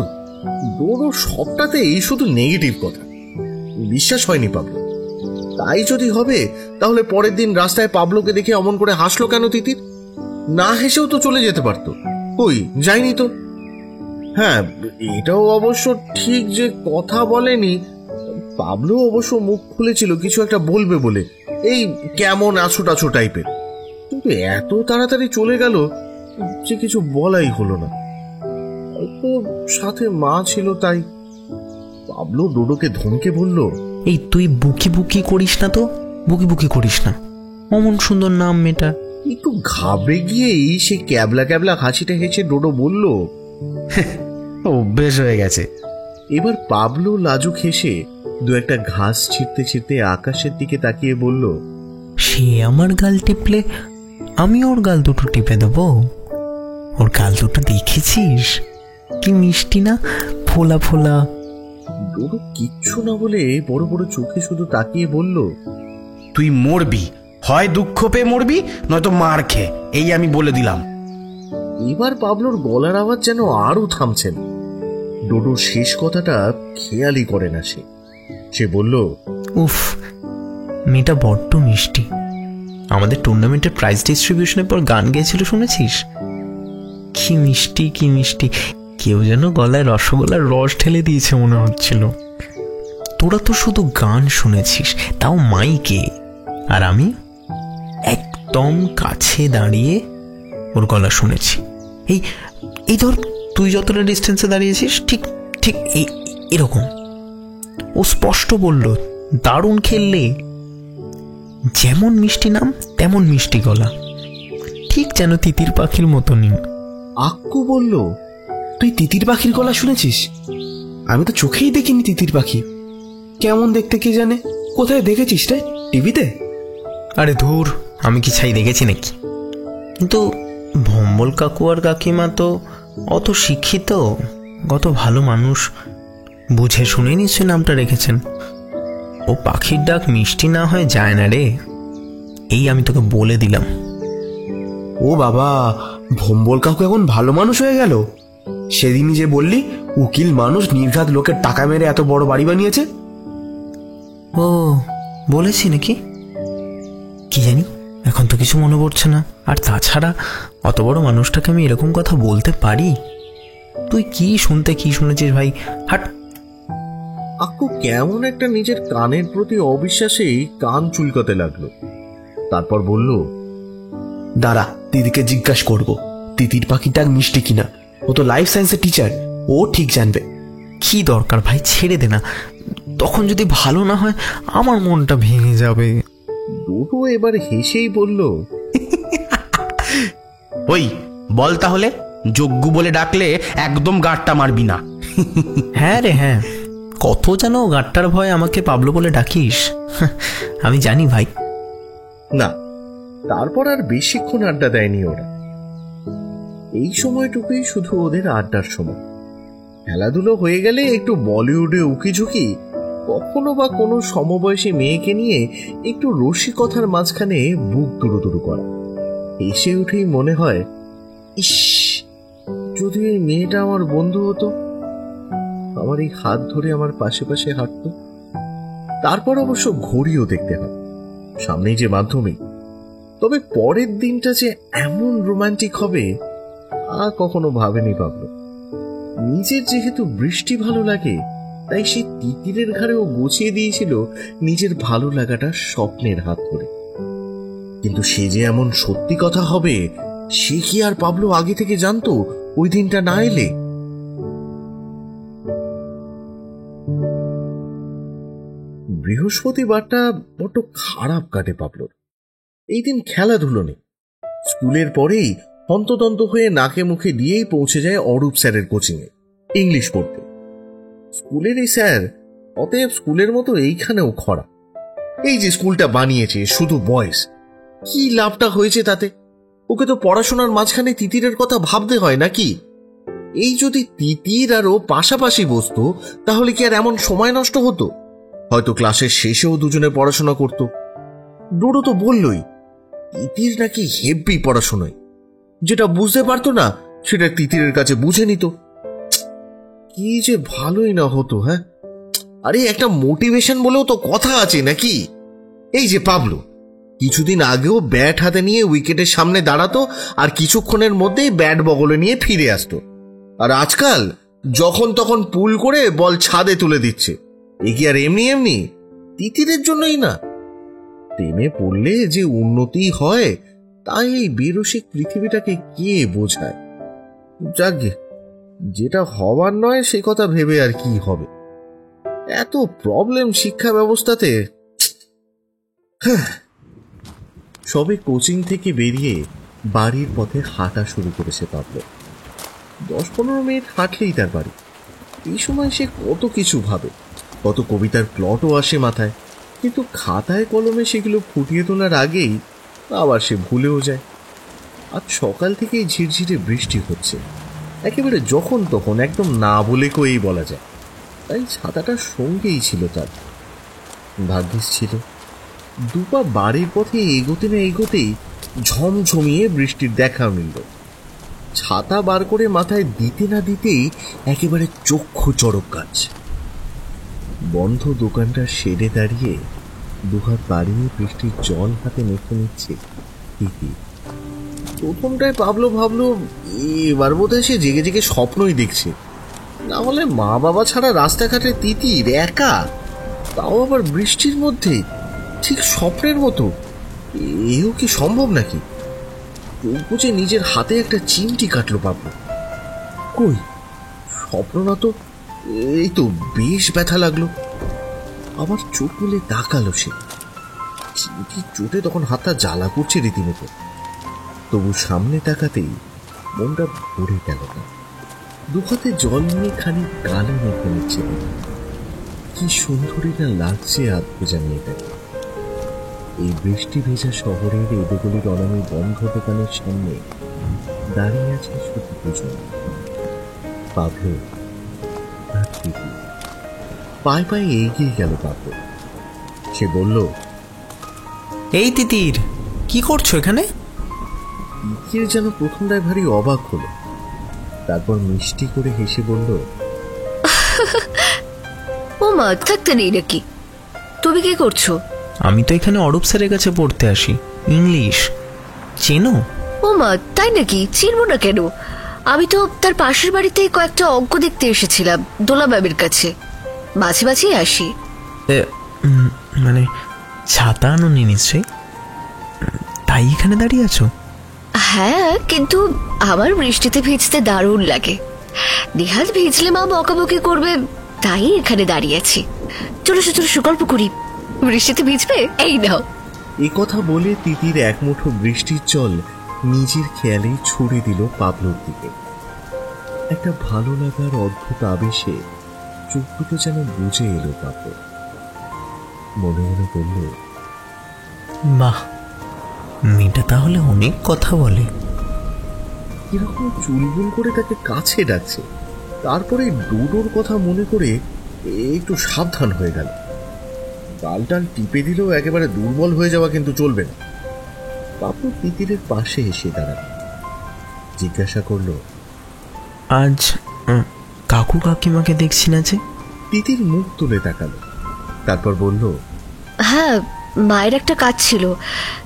ডোডো সবটাতেই শুধু নেগেটিভ কথা, বিশ্বাস হয়নি পাবলো। তাই যদি হবে তাহলে পরের দিন রাস্তায় পাবলোকে দেখে অমন করে হাসলো কেন তিতির? না হেসেও তো চলে যেতে পারতো। ওই যায়নি তো। হ্যাঁ, এটাও অবশ্য ঠিক যে কথা বলেনি। পাবলো অবশ্য মুখ খুলেছিল কিছু একটা বলবে বলে, এই কেমন আছো টাছো টাইপের, কিন্তু এত তাড়াতাড়ি চলে গেল যে কিছু বলাই হলো না। হয়তো সাথে মা ছিল তাই। পাবলো ডোডোকে ধমকে বলল, এই তুই বুকি বুকি করিস না তো, বুকি বুকি করিস না, অমন সুন্দর নাম মেয়েটা। একটু ঘাবড়ে গিয়েই সে ক্যাবলা ক্যাবলা হাসিটা হেসে ডোডো বলল, অভ্যেস হয়ে গেছে। এবার পাবলো লাজুক হেসে দু একটা ঘাস ছিঁড়তে ছিঁড়তে আকাশের দিকে তাকিয়ে বলল, সে আমার গাল টিপলে আমি ওর গাল দুটো টিপে দেবো। ওর গাল দুটো দেখেছিস কি মিষ্টি না, ফোলা ফোলা। ডোডো কিচ্ছু না বলে বড় বড় চোখে শুধু তাকিয়ে বলল, তুই মরবি, হয় দুঃখ পেয়ে মরবি, নয়তো মার খেয়ে, এই আমি বলে দিলাম। এবার পাবলোর গলার আওয়াজ যেন আরো থামছে না। ডোডোর শেষ কথাটা খেয়ালই করে না সে বলল, উফ, মেয়েটা বড্ড মিষ্টি। আমাদের টুর্নামেন্টের প্রাইজ ডিস্ট্রিবিউশনের পর গান গেয়েছিল, শুনেছিস? কি মিষ্টি কি মিষ্টি, কেউ যেন গলায় রসগোল্লার রস ঢেলে দিয়েছে মনে হচ্ছিল। তোরা তো শুধু গান শুনেছিস, তাও মাইকে, আর আমি একদম কাছে দাঁড়িয়ে ওর গলা শুনেছি। এই ধর তুই যতটা ডিস্টেন্সে দাঁড়িয়েছিস, ঠিক ঠিক এরকম। ও স্পষ্ট বলল, দারুণ খেললে, যেমন মিষ্টি নাম তেমন মিষ্টি গলা, ঠিক যেন তিতির পাখির মতনই। আক্কু বলল, তুই তিতির পাখির গলা শুনেছিস? আমি তো চোখেই দেখিনি তিতির পাখি। কেমন দেখতে কে জানে, কোথায় দেখেছিস রে? টিভিতে? আরে ধুর, আমি কি ছাই দেখেছি নাকি? কিন্তু ভম্বল কাকু আর কাকিমা তো অত শিক্ষিত, কত ভালো মানুষ, বুঝে শুনে নিশ্চয়ই নামটা রেখেছেন। ও পাখির ডাক মিষ্টি না হয় যায় না রে, এই আমি তোকে বলে দিলাম। ও বাবা, ভম্বল কাকু এখন ভালো মানুষ হয়ে গেল? সেদিনই যে বললি উকিল মানুষ নির্ঘাত লোকের টাকা মেরে এত বড় বাড়ি বানিয়েছে। ও বলেছি নাকি, কি জানি, এখন তো কিছু মনে পড়ছে না। আর তাছাড়া অত বড় মানুষটাকে আমি এরকম কথা বলতে পারি? তুই কি শুনেছিস ভাই, হাট। আক্কু কেমন একটা নিজের কানের প্রতি অবিশ্বাসেই কান চুলকাতে লাগলো। তারপর বলল, দাঁড়া, দিদিকে জিজ্ঞাসা করবো তিতির পাখির ডাক মিষ্টি কিনা। ও তো লাইফ সায়েন্সের টিচার, ও ঠিক জানবে। কি দরকার ভাই, ছেড়ে দে না, তখন যদি ভালো না হয় আমার মনটা ভেঙে যাবে। ডোডো এবার হেসেই বলল, ওই বল তাহলে, যজ্ঞ বলে ডাকলে একদম গাঁটটা মারবি না। হ্যাঁ রে হ্যাঁ, কত যেন গাঁটটার ভয় আমাকে পাবলো বলে ডাকিস, আমি জানি ভাই। না, তারপর আর বেশিক্ষণ আড্ডা দেয়নি ওরা। এই সময়টুকুই শুধু ওদের আড্ডার সময়। খেলাধুলো হয়ে গেলে একটু বলিউডে উকিঝুঁকি, কখনো বা কোনো সমবয়সী মেয়েকে নিয়ে একটু রসিকতার মাঝখানে বুক দুরুদুরু করা। এসে উঠেই মনে হয়, ইস, যদি এই মেয়েটা আমার বন্ধু হতো, আমার এই হাত ধরে আমার পাশে পাশে হাঁটতো। তারপর অবশ্য ঘড়িও দেখতে হয়, সামনেই যে মাধ্যমিক। তবে পরের দিনটা যে এমন রোমান্টিক হবে তা কখনো ভাবেনি পাবলো। নিজের যেহেতু বৃষ্টি ভালো লাগে, তাই সে তিতিরের ঘাড়েও গুছিয়ে দিয়েছিল নিজের ভালো লাগাটা স্বপ্নের হাত ধরে। কিন্তু সে যে এমন সত্যি কথা হবে, সে কি আর পাবলো আগে থেকে জানতো ওই দিনটা না এলে? বৃহস্পতিবারটা বড্ড খারাপ কাটে পাবলোর। এই দিন খেলাধুলো নেই। স্কুলের পরেই হন্তদন্ত হয়ে নাকে মুখে দিয়েই পৌঁছে যায় অরূপ স্যারের কোচিংয়ে ইংলিশ পড়তে। স্কুলের এই স্যার অতএব স্কুলের মতো এইখানেও খরা। এই যে স্কুলটা বানিয়েছে শুধু বয়েজ, কি লাভটা হয়েছে তাতে? ওকে তো পড়াশোনার মাঝখানে তিতিরের কথা ভাবতে হয় নাকি? এই যদি তিতির আর ও পাশাপাশি বসতো তাহলে কি আর এমন সময় নষ্ট হতো? হয়তো ক্লাসের শেষেও দুজনে পড়াশোনা করত। ডোডো তো বললই তিতির নাকি হেব্বি পড়াশোনায়, যেটা বুঝতে পারতো না সেটা তিতিরের কাছে বুঝে নিত। কি যে ভালোই না হতো। হ্যাঁ, আরে একটা মোটিভেশন বলেও তো কথা আছে নাকি? এই যে পাবলো কিছুদিন আগেও ব্যাট হাতে নিয়ে উইকেটের সামনে দাঁড়াতো আর কিছুক্ষণের মধ্যেই ব্যাট বগলে নিয়ে ফিরে আসতো। আর আজকাল যখন তখন পুল করে বল ছাদে তুলে দিচ্ছে। এ কি আর এমনি এমনি? তিতিরের জন্যই না। প্রেমে পড়লে যে উন্নতি হয় তাই এই বেরসিক পৃথিবীটাকে কে বোঝায়? যাক, যেটা হবার নয় সে কথা ভেবে আর কি হবে? এত প্রবলেম শিক্ষা ব্যবস্থাতে। সবে কোচিং থেকে বেরিয়ে বাড়ির পথে হাঁটা শুরু করেছে পাবলো। 10-15 মিনিট হাঁটলেই তার বাড়ি। এই সময় সে কত কিছু ভাবে, কত কবিতার প্লটও আসে মাথায়, কিন্তু খাতায় কলমে সেগুলো ফুটিয়ে তোলার আগেই আবার সে ভুলেও যায়। আজ সকাল থেকেই ঝিরঝিরে বৃষ্টি হচ্ছে, একেবারে যখন তখন, একদম না বলে কয়েই বলা যায়। তাই ছাতাটা সঙ্গেই ছিল তার। ভাগ্যিস ছিল দুপা বাড়ির পথে এগোতে না এগোতেই ঝমঝমিয়ে বৃষ্টির দেখা মিলল। ছাতা বার করে মাথায় দিতে না দিতেই একেবারে চক্ষু চড়ক গাছ। বন্ধ দোকানটা শেডে দাঁড়িয়ে দুহাত বাড়িয়ে বৃষ্টির জল হাতে মেখে নিচ্ছে তিতির। প্রথমটায় পাবলো ভাবলো এবার বোধহয় সে জেগে জেগে স্বপ্নই দেখছে, না হলে মা বাবা ছাড়া রাস্তাঘাটে তিতির একা, তাও আবার বৃষ্টির মধ্যে, ঠিক স্বপ্নের মতো। এও কি সম্ভব নাকি? বুঝে নিজের হাতে একটা চিমটি কাটলো পাবলো। কই, স্বপ্ন না তো। এই তো বেশ ব্যথা লাগলো। আবার চোখ মেলে তাকালো সে। চিমটির চোটে তখন হাতটা জ্বালা করছে রীতিমতো। তবু সামনে তাকাতেই মনটা ভরে গেল না। দুহাতে জল নিয়ে খানিক গালে মেখে নিচ্ছে। কি সুন্দরী না লাগছে আধভেজা মেয়েটাকে। এই বৃষ্টি ভেজা শহরের এদিকগুলির অনামী বন্ধ দোকানের সামনে দাঁড়িয়ে আছে শুধু দুজন, পাবলো আর তিতির। পায়ে পায়ে এগিয়ে গেল পাবলো। সে বলল, এই তিতির, কি করছো এখানে? তিতির যেন প্রথমটায় ভারী অবাক হলো, তারপর মিষ্টি করে হেসে বলল, ও মা, থাকতে নেই নাকি? তুমি কি করছো? আমি তো এখানে অরূপ স্যারের কাছে পড়তে আসি, ইংলিশ। চেনো? ও মা, তাই নাকি? চিনবো না কেন? আমি তো তার পাশের বাড়িতে কয়েকটা অঙ্ক দেখতে এসেছিলাম দোলা ম্যামের কাছে। মাঝে মাঝে আসি। মানে ছাতা আনোনি নিশ্চয়ই, তাই এখানে দাঁড়িয়ে আছো? হ্যাঁ, কিন্তু আমার বৃষ্টিতে ভিজতে দারুণ লাগে। নিহাত ভিজলে মা বকাবকি করবে, তাই এখানে দাঁড়িয়ে আছি। চলো চলো গল্প করি। বৃষ্টিতে ভিজবে? এই নাও। এ কথা বলে তিতির এক মুঠো বৃষ্টির জল নিজের খেয়ালেই ছুড়ে দিল পাবলোর দিকে। একটা ভালো লাগার অদ্ভুত আবেশে চোখ দুটো যেন বুঝে এলো পাবলো। মনে মনে বলল, বাহ, মেয়েটা তাহলে অনেক কথা বলে। কিরকম চুলবুল করে তাকে কাছে ডাকছে। তারপরে ডোডোর কথা মনে করে একটু সাবধান হয়ে গেল। গালটাল টিপে দিলেও একেবারে দুর্বল হয়ে যাওয়া কিন্তু চলবে না। পাপু তিতিরের পাশে এসে দাঁড়াল, জিজ্ঞাসা করল, আজ কাকু কাকিমাকে দেখছি না যে? তিতির মুখ তুলে তাকালো, তারপর বলল, হ্যাঁ, মায়ের একটা কাজ ছিল,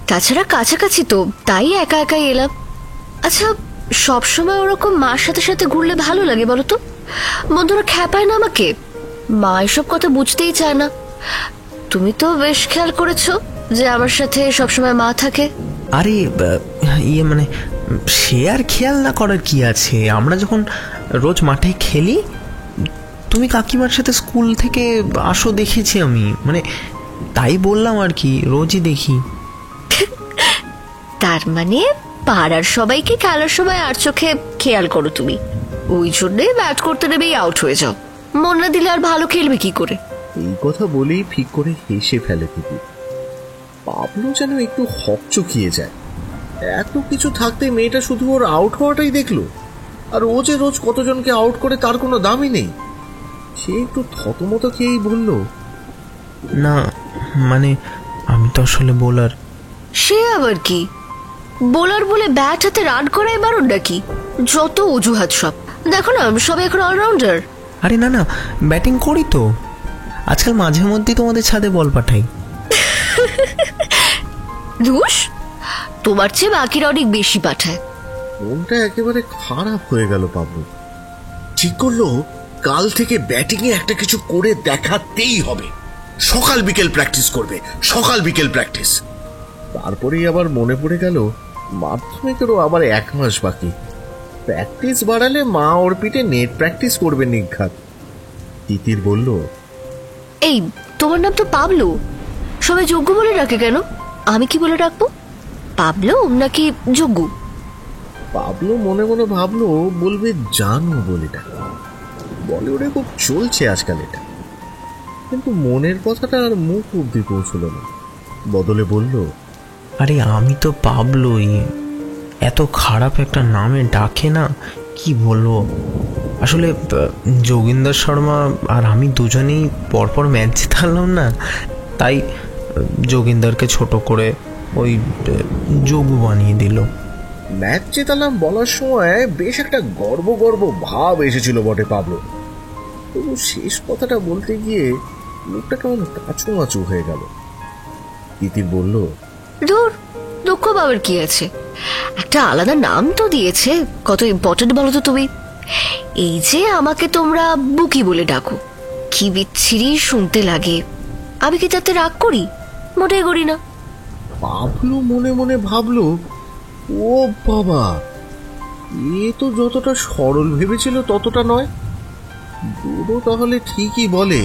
তাছাড়া কাছাকাছি তো, তাই একা একাই এলাম। আচ্ছা, সবসময় ওরকম মার সাথে সাথে ঘুরলে ভালো লাগে বলো তো? বন্ধুরা খ্যাপায় না আমাকে। মা এসব কথা বুঝতেই চায় না। তুমি তো বেশ খেয়াল করেছো যে আমার সাথে সবসময় মা থাকে। আরে মানে সে আর খেয়াল না করার কি আছে? আমরা যখন রোজ মাঠে খেলি, তুমি কাকিমার সাথে স্কুল থেকে আসো দেখেছি আমি, মানে তাই বললাম আর কি, রোজই দেখি। তার মানে পাড়ার সবাইকে খেলার সময় আর চোখে খেয়াল করো তুমি, ওই জন্যে ব্যাট করতে নেবেই আউট হয়ে যাও। মন না দিলে আর ভালো খেলবে কি করে? এই কথা বলেই ফিক করে হেসে ফেলে তিতির। পাবলু যেন একটু হকচকিয়ে যায়। এত কিছু থাকতে মেয়েটা শুধু ওর আউট হওয়াটাই দেখলো, আর ও যে রোজ কতজনকে আউট করে তার কোনো দামই নেই। সে একটু থতমত খেয়েই বলল, না মানে আমি তো আসলে বোলার। সে আবার কি? বোলার বলে ব্যাট হাতে রান করাই বারণ নাকি? যত অজুহাত সব। দেখো না সবাই এখন অলরাউন্ডার। আরে না না, ব্যাটিং করি তো। আজকাল মাঝে মধ্যেই তোমাদের ছাদে বল পাঠাই। ধুস, তোমার চেয়ে বাকিরা অনেক বেশি পাঠায়। মনটা একেবারে খারাপ হয়ে গেল পাবলু। ঠিক করলো কাল থেকে ব্যাটিং এ একটা কিছু করে দেখাতেই হবে। সকাল বিকেল প্র্যাকটিস করবে, সকাল বিকেল প্র্যাকটিস। তারপরেই আবার মনে পড়ে গেল মাধ্যমিকেরও আবার 1 মাস বাকি। প্র্যাকটিস বাড়ালে মা ওর পিঠে নেট প্র্যাকটিস করবে নিঘাত। তিতির বলল, এই তোমার নাম তো পাবলু, সবাই যজ্ঞ বলে ডাকে কেন? আমি কি বলে ডাকবো? পাবলু নাকি যজ্ঞ? পাবলু মনে মনে ভাবলো বলবে জানু বলে ডাকবে। বলিউডে খুব চলছে আজকাল এটা। কিন্তু মনের কথাটা আর মুখ অব্দি পৌঁছল না। বদলে বলল, আরে আমি তো পাবলুই। এত খারাপ একটা নামে ডাকে না, কি বলবো। আসলে যোগিন্দর শর্মা আর আমি দুজনেই পরপর ম্যাচ জিতালাম না, তাই যোগিন্দরকে ছোট করে ওই যোগু বানিয়ে দিল। ম্যাচ জেতালাম বলার সময় বেশ একটা গর্ব গর্ব ভাব এসেছিল বটে পাবলু। তবু শেষ কথাটা বলতে গিয়ে লোকটা কেমন কাঁচু মাচু হয়ে গেল। তিতির বলল, ধুর, দুঃখ পাওয়ার কি আছে? একটা আলাদা নাম তো দিয়েছে, কত ইম্পর্টেন্ট বলো তো তুমি। এই যে আমাকে তোমরা বুকি বলে ডাকো, কি বিচ্ছিরি শুনতে লাগে। আমি কি তাতে রাগ করি? মোটেই করি না। পাবলু মনে মনে ভাবলো, ও বাবা, এ তো যতটা সরল ভেবেছিল ততটা নয়। দুটো তাহলে ঠিকই বলে,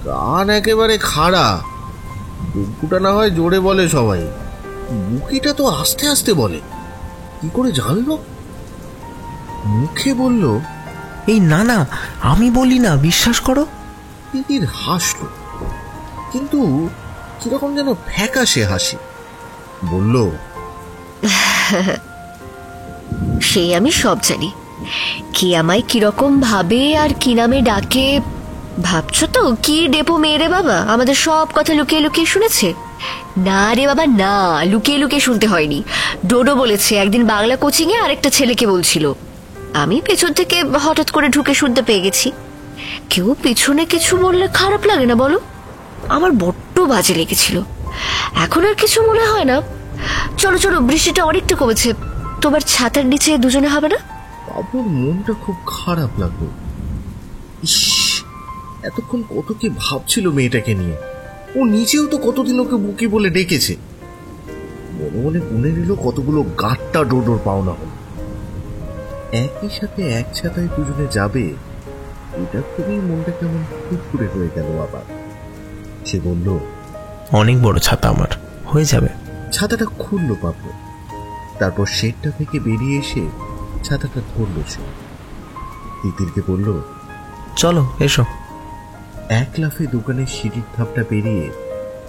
কান একেবারে খাড়া। বুকুটা না হয় জোরে বলে সবাই, বুকিটা তো আস্তে আস্তে বলে। কি করে জানলো? মুখে বলল, এই না না, আমি বলি না, বিশ্বাস করো। তিতির হাসল, কিন্তু কিরকম যেন ফ্যাকাশে হাসি। বলল, সেই আমি সব জানি। কি আমায় কিরকম ভাবে আর কি নামে ডাকে ভাবছো তো? কি ডেপো মেয়ে রে বাবা, আমাদের সব কথা লুকিয়ে লুকিয়ে শুনেছে? না রে বাবা না, লুকিয়ে লুকিয়ে শুনতে হয়নি। ডোডো বলেছে একদিন বাংলা কোচিং এ আরেকটা ছেলেকে বলছিল। আমি পেছন থেকে হঠাৎ করে ঢুকে শুনতে পেয়ে গেছি। কেউ পিছনে কিছু বললে খারাপ লাগে না বলো? আমার বড্ড বাজে লেগেছিল। এখন আর কিছু মনে হয় না। চলো চলো, বৃষ্টিটা অনেকটা কমেছে, তোমার ছাতার নিচে দুজনে হবে না? বাবুর মনটা খুব খারাপ লাগলো। ইস, এতক্ষণ কত কি ভাবছিল মেয়েটাকে নিয়ে। ও নিজেও তো কতদিন ওকে বুকি বলে ডেকেছে। মনে মনে গুনে নিল কতগুলো গাট্টা ডোডোর পাওনা হল। একই সাথে এক ছাতায় দুজনে যাবে, এটা খুবই মনটা কেমন ফুরফুরে হয়ে গেল। আবার সে বলল, অনেক বড় ছাতা আমার, হয়ে যাবে। ছাতাটা খুললো পাবলো। তারপর শেডটা থেকে বেরিয়ে এসে ছাতাটা ধরলো সে। তিতিরকে বলল, চলো এসো। এক লাফে দোকানের সিঁড়ির ধাপটা পেরিয়ে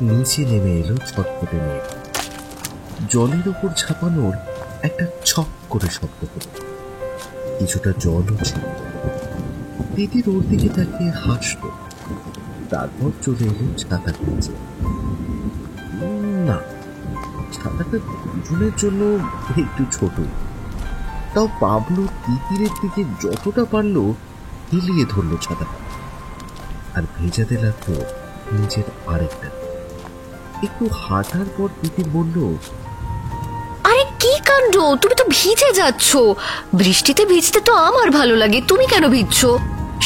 নিচে নেমে এলো ছটফটে মেয়ে। জলের উপর ছাপানোর একটা ছক করে শব্দ হলো। কিছুটা জলও ছিল। তিতির ওর দিকে তাকিয়ে হাসল। তারপর চলে এলো ছাতা কাছে। না, ছাতাটা দুজনের জন্য একটু ছোট। তাও পাবলু তিতিরের দিকে যতটা পারলো হিলিয়ে ধরলো ছাতাটা, আর ভেজাতে লাগলো নিজের আরেকটা। একটু হাঁটার পর তিতির বলল, আরে কি কাণ্ড, তুমি তো ভিজে যাচ্ছ। বৃষ্টিতে ভিজতে তো আমার ভালো লাগে, তুমি কেন ভিজছো?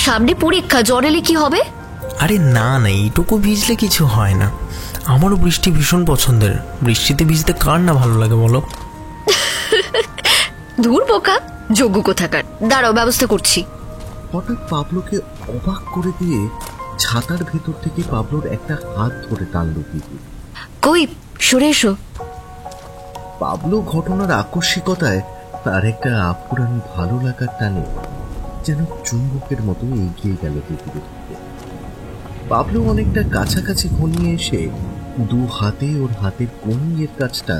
সামনে পরীক্ষা, জ্বর এলে কি হবে? আরে না না, এইটুকু ভিজলে কিছু হয় না। আমারও বৃষ্টি ভীষণ পছন্দের। বৃষ্টিতে ভিজতে কার না ভালো লাগে বলো? ধুর বোকা, যোগ্য কোথাকার। দাঁড়াও, ব্যবস্থা করছি। হঠাৎ পাবলোকে অবাক করে দিয়ে ছাতার ভেতর থেকে পাবলোর একটা হাত ধরে টানল তিতির। কই, সরে এসো। পাবলো ঘটনার আকস্মিকতায় তার একটা আফুরান ভালো লাগার টানে যেন চুম্বকের মতো এগিয়ে গেল তিতিরের দিকে। পাবলো অনেকটা কাছাকাছি ঘনিয়ে এসে দু হাতে ওর হাতের কনুইয়ের কাছটা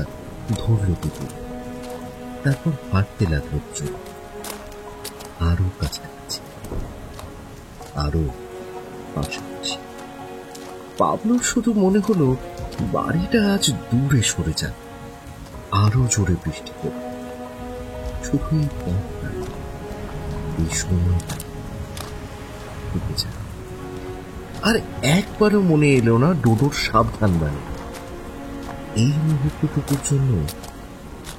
ধরল দিতে, তারপর হাঁটতে লাগলো আরো কাছাকাছি, আরো পাশাপাশি। পাবলোর শুধু মনে হলো বাড়িটা আজ দূরে সরে যাক, আরো জোরে বৃষ্টি পড়বে। শুধু এই পথটা, এই সময়টা থেকে যায়। আর একবারও মনে এলো না ডোডোর সাবধান বাণী। এই মুহূর্তটুকুর জন্য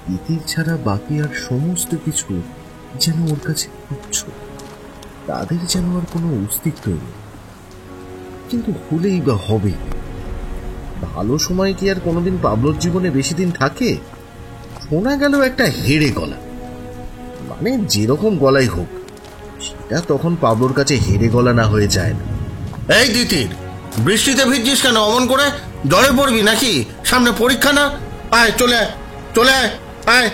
তিতির ছাড়া বাকি আর সমস্ত কিছু যেন ওর কাছে তুচ্ছ, তাদের যেন আর কোনো অস্তিত্ব নেই। কিন্তু হলেই বা হবে, ভালো সময় কি আর কোনোদিন পাবলোর জীবনে বেশি দিন থাকে? শোনা গেল একটা হেড়ে গলা, মানে যেরকম গলাই হোক সেটা তখন পাবলোর কাছে হেড়ে গলা না হয়ে যায় না। এই তিতির, বৃষ্টিতে ভিজছিস কেন অমন করে? জলে পড়বি নাকি? সামনে পরীক্ষা না? আয়, চলে আয়, চলে আয়, আয়।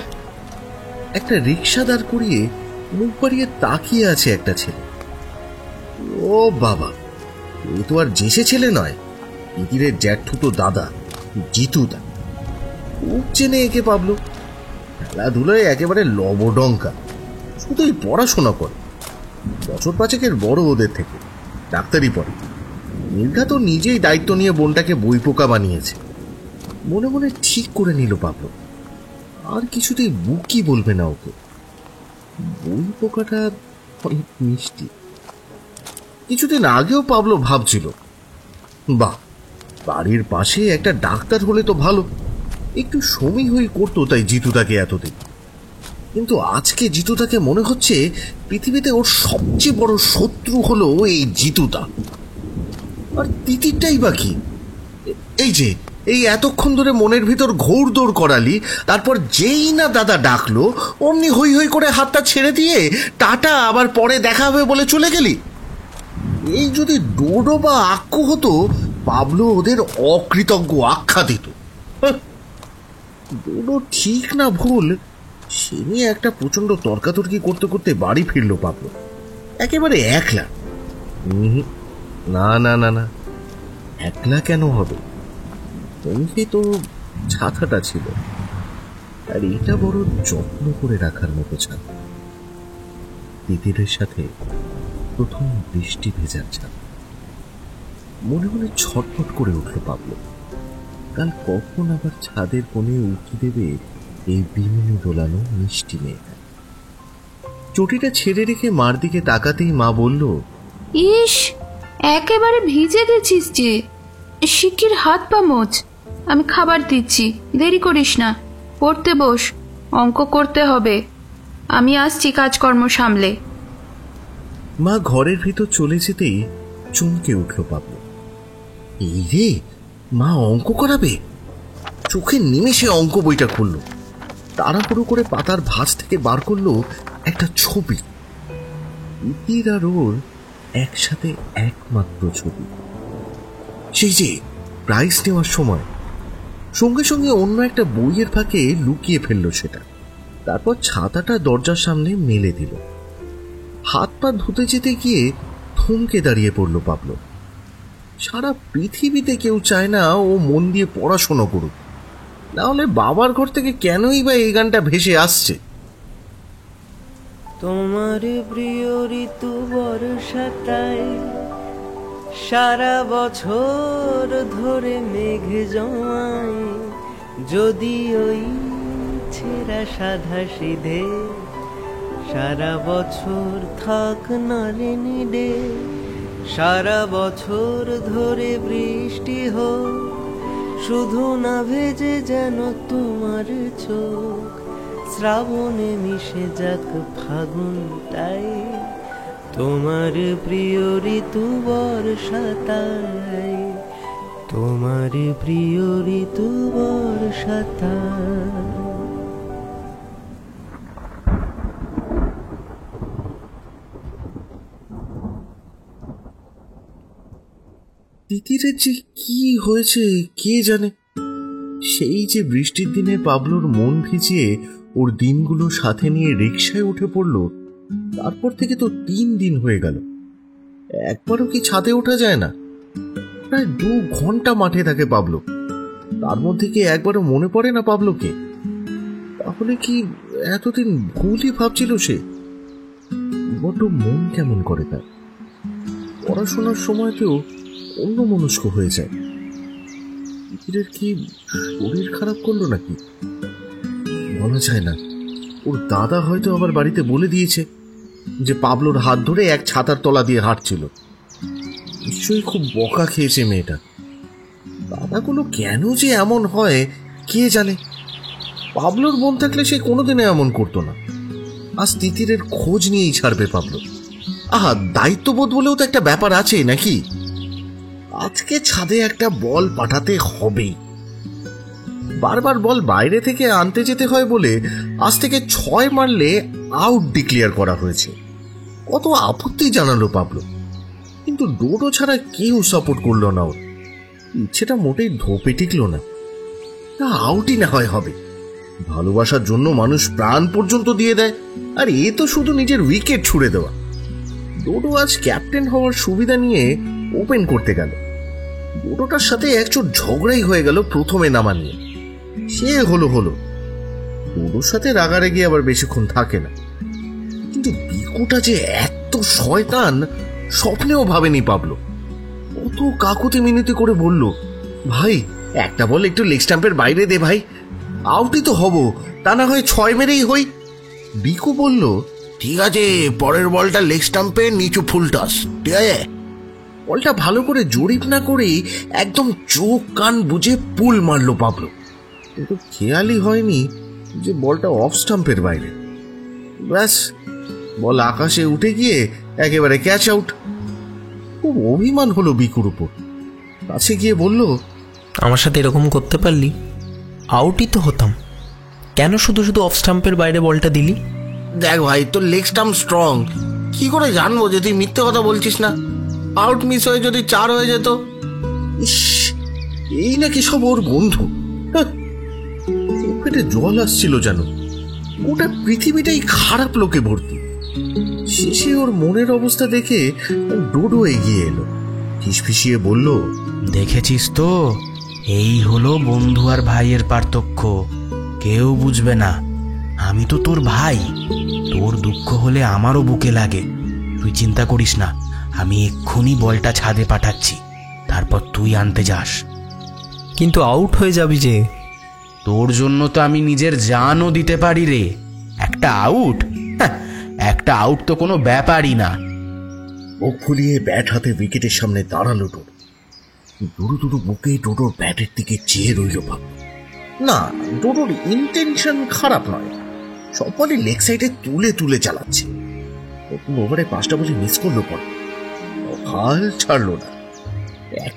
একটা রিক্সা দাঁড় করিয়ে মুখ বাড়িয়ে তাকিয়ে আছে একটা ছেলে। ও বাবা, এ তো আর জেসে ছেলে নয়, তিতিরের জ্যাঠুতো দাদা জিতুদা। খুব চেনে একে পাবলো, খেলাধুলায় একেবারে লবডঙ্কা, শুধুই পড়াশোনা করে। বছর পাঁচেকের বড় ওদের থেকে, ডাক্তারি পড়ে। নির্ঘা তো নিজেই দায়িত্ব নিয়ে বোনটাকে বই পোকা বানিয়েছে। মনে মনে ঠিক করে নিল পাবলো আর কিছুতেই বুকই বলবে না ওকে। বই পোকাটা অনেক মিষ্টি। কিছুদিন আগেও পাবলো ভাবছিল, বাহ, বাড়ির পাশে একটা ডাক্তার হলে তো ভালো, একটু সময় হয়ে করতো তাই জিতুদাকে এতদিন। কিন্তু আজকে জিতুদাকে মনে হচ্ছে পৃথিবীতে ওর সবচেয়ে বড় শত্রু হলো এই জিতুদা। আর তিতিরটাই বা কি? এই যে এই এতক্ষণ ধরে মনের ভিতর ঘোরদৌড় করালি, তারপর যেই না দাদা ডাকলো অমনি হই হই করে হাতটা ছেড়ে দিয়ে টাটা, আবার পরে দেখা হবে বলে চলে গেলি। এই যদি ডোডো বা আক্কু হতো, পাবলো ওদের অকৃতজ্ঞ আখ্যা দিত। ডোডো ঠিক না ভুল সে নিয়ে একটা প্রচন্ড তর্কাতর্কি করতে করতে বাড়ি ফিরল পাবলো, একেবারে একলা। না না না না, একলা কেন হবে? সঙ্গে তো ছাতাটা ছিল, আর এটা বড় যত্ন করে রাখার মতো ছাতা। তিতিরের সাথে প্রথম বৃষ্টি ভেজার ছাতা। মনে মনে ছটফট করে উঠল পাবলো, কাল কখন আবার ছাদের কোণে উঁকি দেবে এই বিমনে দোলানো মিষ্টি মেয়েটা। চটিটা ছেড়ে রেখে মার দিকে তাকাতেই মা বলল, ইস, একেবারে ভিজে গেছিস যে, শিগগির হাত পা মোছ, আমি খাবার দিচ্ছি, দেরি করিস না, পড়তে বস, অঙ্ক করতে হবে, আমি আসছি কাজকর্ম সামলে। মা ঘরের ভিতর চলে যেতেই চমকে উঠল পাবলো। এই রে, মা অঙ্ক করাবে? চোখের নিমেষে অঙ্ক বইটা খুলল, তাড়াহুড়ো করে পাতার ভাঁজ থেকে বার করলো একটা ছবি। তিতির আর ওর একসাথে একমাত্র ছবি, সেই যে প্রাইজ নেওয়ার সময়। সঙ্গে সঙ্গে অন্য একটা বইয়ের ফাঁকে লুকিয়ে ফেললো সেটা, তারপর ছাতাটা দরজার সামনে মেলে দিল। হাত পা ধুতে যেতে গিয়ে থমকে দাঁড়িয়ে পড়ল পাবলো। সারা পৃথিবীতে কেউ চায় না ও মন দিয়ে পড়াশোনা করুক, না হলে বাবার ঘর থেকে কেনই বা এই গানটা ভেসে আসছে। তোমার প্রিয় ঋতু বর্ষাতায় সারা বছর ধরে মেঘ জমায়, যদি ওই ছেঁড়া সাধা সিধে সারা বছর থাক নারে নিডে, সারা বছর ধরে বৃষ্টি হোক, শুধু না ভেজে যেন তোমার চোখ, শ্রাবণে মিশে যাক ফাগুনটাই, তোমার প্রিয় ঋতু বর্ষাতাই, তোমার প্রিয় ঋতু বর্ষাতাই। তিতিরের যে কি হয়েছে কে জানে। সেই যে বৃষ্টির দিনে পাবলোর মন ভিজিয়ে ওর দিনগুলো সাথে নিয়ে রিকশায় উঠে পড়ল, তারপর থেকে তো 3 দিন হয়ে গেল, একবারও কি ছাদে ওঠা যায় না? প্রায় 2 ঘন্টা মাঠে থাকে পাবলো। তার মধ্যে কি একবারও মনে পড়ে না পাবলোকে? তাহলে কি এতদিন ভুলই ভাবছিল সে? বড্ড মন কেমন করে তার। পড়াশোনার সময়তেও অন্যমনস্ক হয়ে যায়। তিতিরের কি শরীর খারাপ করলো নাকি? বলা যায় না। ওর দাদা হয়তো আবার বাড়িতে বলে দিয়েছে যে পাবলোর হাত ধরে এক ছাতার তলা দিয়ে হাঁটছিল। নিশ্চয়ই খুব বকা খেয়েছে মেয়েটা। দাদাগুলো কেন যে এমন হয় কে জানে। পাবলোর বোন থাকলে সে কোনোদিনে এমন করতো না। আজ তিতিরের খোঁজ নিয়েই ছাড়বে পাবলো। আহা, দায়িত্ববোধ বলেও তো একটা ব্যাপার আছে নাকি? আজকে ছাদে একটা বল পাঠাতে হবেই। বারবার বল বাইরে থেকে আনতে যেতে হয় বলে আজ থেকে 6 মারলে আউট ডিক্লেয়ার করা হয়েছে। কত আপত্তি জানালো পাবলো, কিন্তু ডোডো ছাড়া কেউ সাপোর্ট করলো না। ওর ইচ্ছেটা মোটেই ধোপে টিকলো না। তা আউটই না হয় হবে। ভালোবাসার জন্য মানুষ প্রাণ পর্যন্ত দিয়ে দেয়, আর এ তো শুধু নিজের উইকেট ছুড়ে দেওয়া। ডোডো আজ ক্যাপ্টেন হওয়ার সুবিধা নিয়ে ওপেন করতে গেল। ডোডোটার সাথে একচোট ঝগড়াই হয়ে গেল প্রথমে নামা নিয়ে। সে হলো ডোডোর সাথে রাগারেগি আবার বেশিক্ষণ থাকে না। কিন্তু বিকুটা যে এত শয়তান স্বপ্নেও ভাবেনি পাবলো। কত কাকুতি মিনতি করে বলল, ভাই একটা বল একটু লেগ স্টাম্পের বাইরে দে ভাই, আউটই তো হব, তা না হয় 6 মেরেই হই। বিকু বলল, ঠিক আছে, পরের বলটা লেগ স্টাম্পে নিচু ফুল টস, ঠিক আছে? বলটা ভালো করে জরিপ না করেই একদম চোখ কান বুঝে পুল মারলো পাবলো। কিন্তু খেয়ালই হয়নি যে বলটা অফ স্টাম্পের বাইরে। ব্যাস, বল আকাশে উঠে গিয়ে একেবারে ক্যাচ আউট। খুব অভিমান হলো বিকুর উপর। কাছে গিয়ে বলল, আমার সাথে এরকম করতে পারলি আউটই তো হতাম, কেন শুধু শুধু অফ স্টাম্পের বাইরে বলটা দিলি? দেখ ভাই, তোর লেগ স্টাম্প স্ট্রং, কি করে জানবো যে তুই মিথ্যে কথা বলছিস না? আউট মিস হয়ে যদি 4 হয়ে যেত। ইস, এই নাকি সব ওর বন্ধু। পেটে জল আসছিল যেন। গোটা পৃথিবীটাই খারাপ লোকে ভর্তি। শেষে ওর মনের অবস্থা দেখে ডোডো এগিয়ে এলো, ফিসফিসিয়ে বলল, দেখেছিস তো, এই হলো বন্ধু আর ভাইয়ের পার্থক্য। কেউ বুঝবে না। আমি তো তোর ভাই, তোর দুঃখ হলে আমারও বুকে লাগে। তুই চিন্তা করিস না, আমি এক্ষুনি বলটা ছাদে পাঠাচ্ছি, তারপর তুই আনতে যাস। কিন্তু আউট হয়ে যাবি যে। তোর জন্য তো আমি নিজের জানও দিতে পারি রে। একটা আউট, একটা আউট তো কোনো ব্যাপারই না। ও ফুলিয়ে ব্যাট হাতে উইকেটের সামনে দাঁড়ালো ডোডো। দুরু বুকে ডোডোর ব্যাটের দিকে চেয়ে রইল ভাব। না, ডোডোর ইন্টেনশন খারাপ নয়। সব বলে লেগ সাইডে তুলে তুলে চালাচ্ছে। প্রথম ওভারে 5টা বলে মিস করলো পর, হাল ছাড়লো না।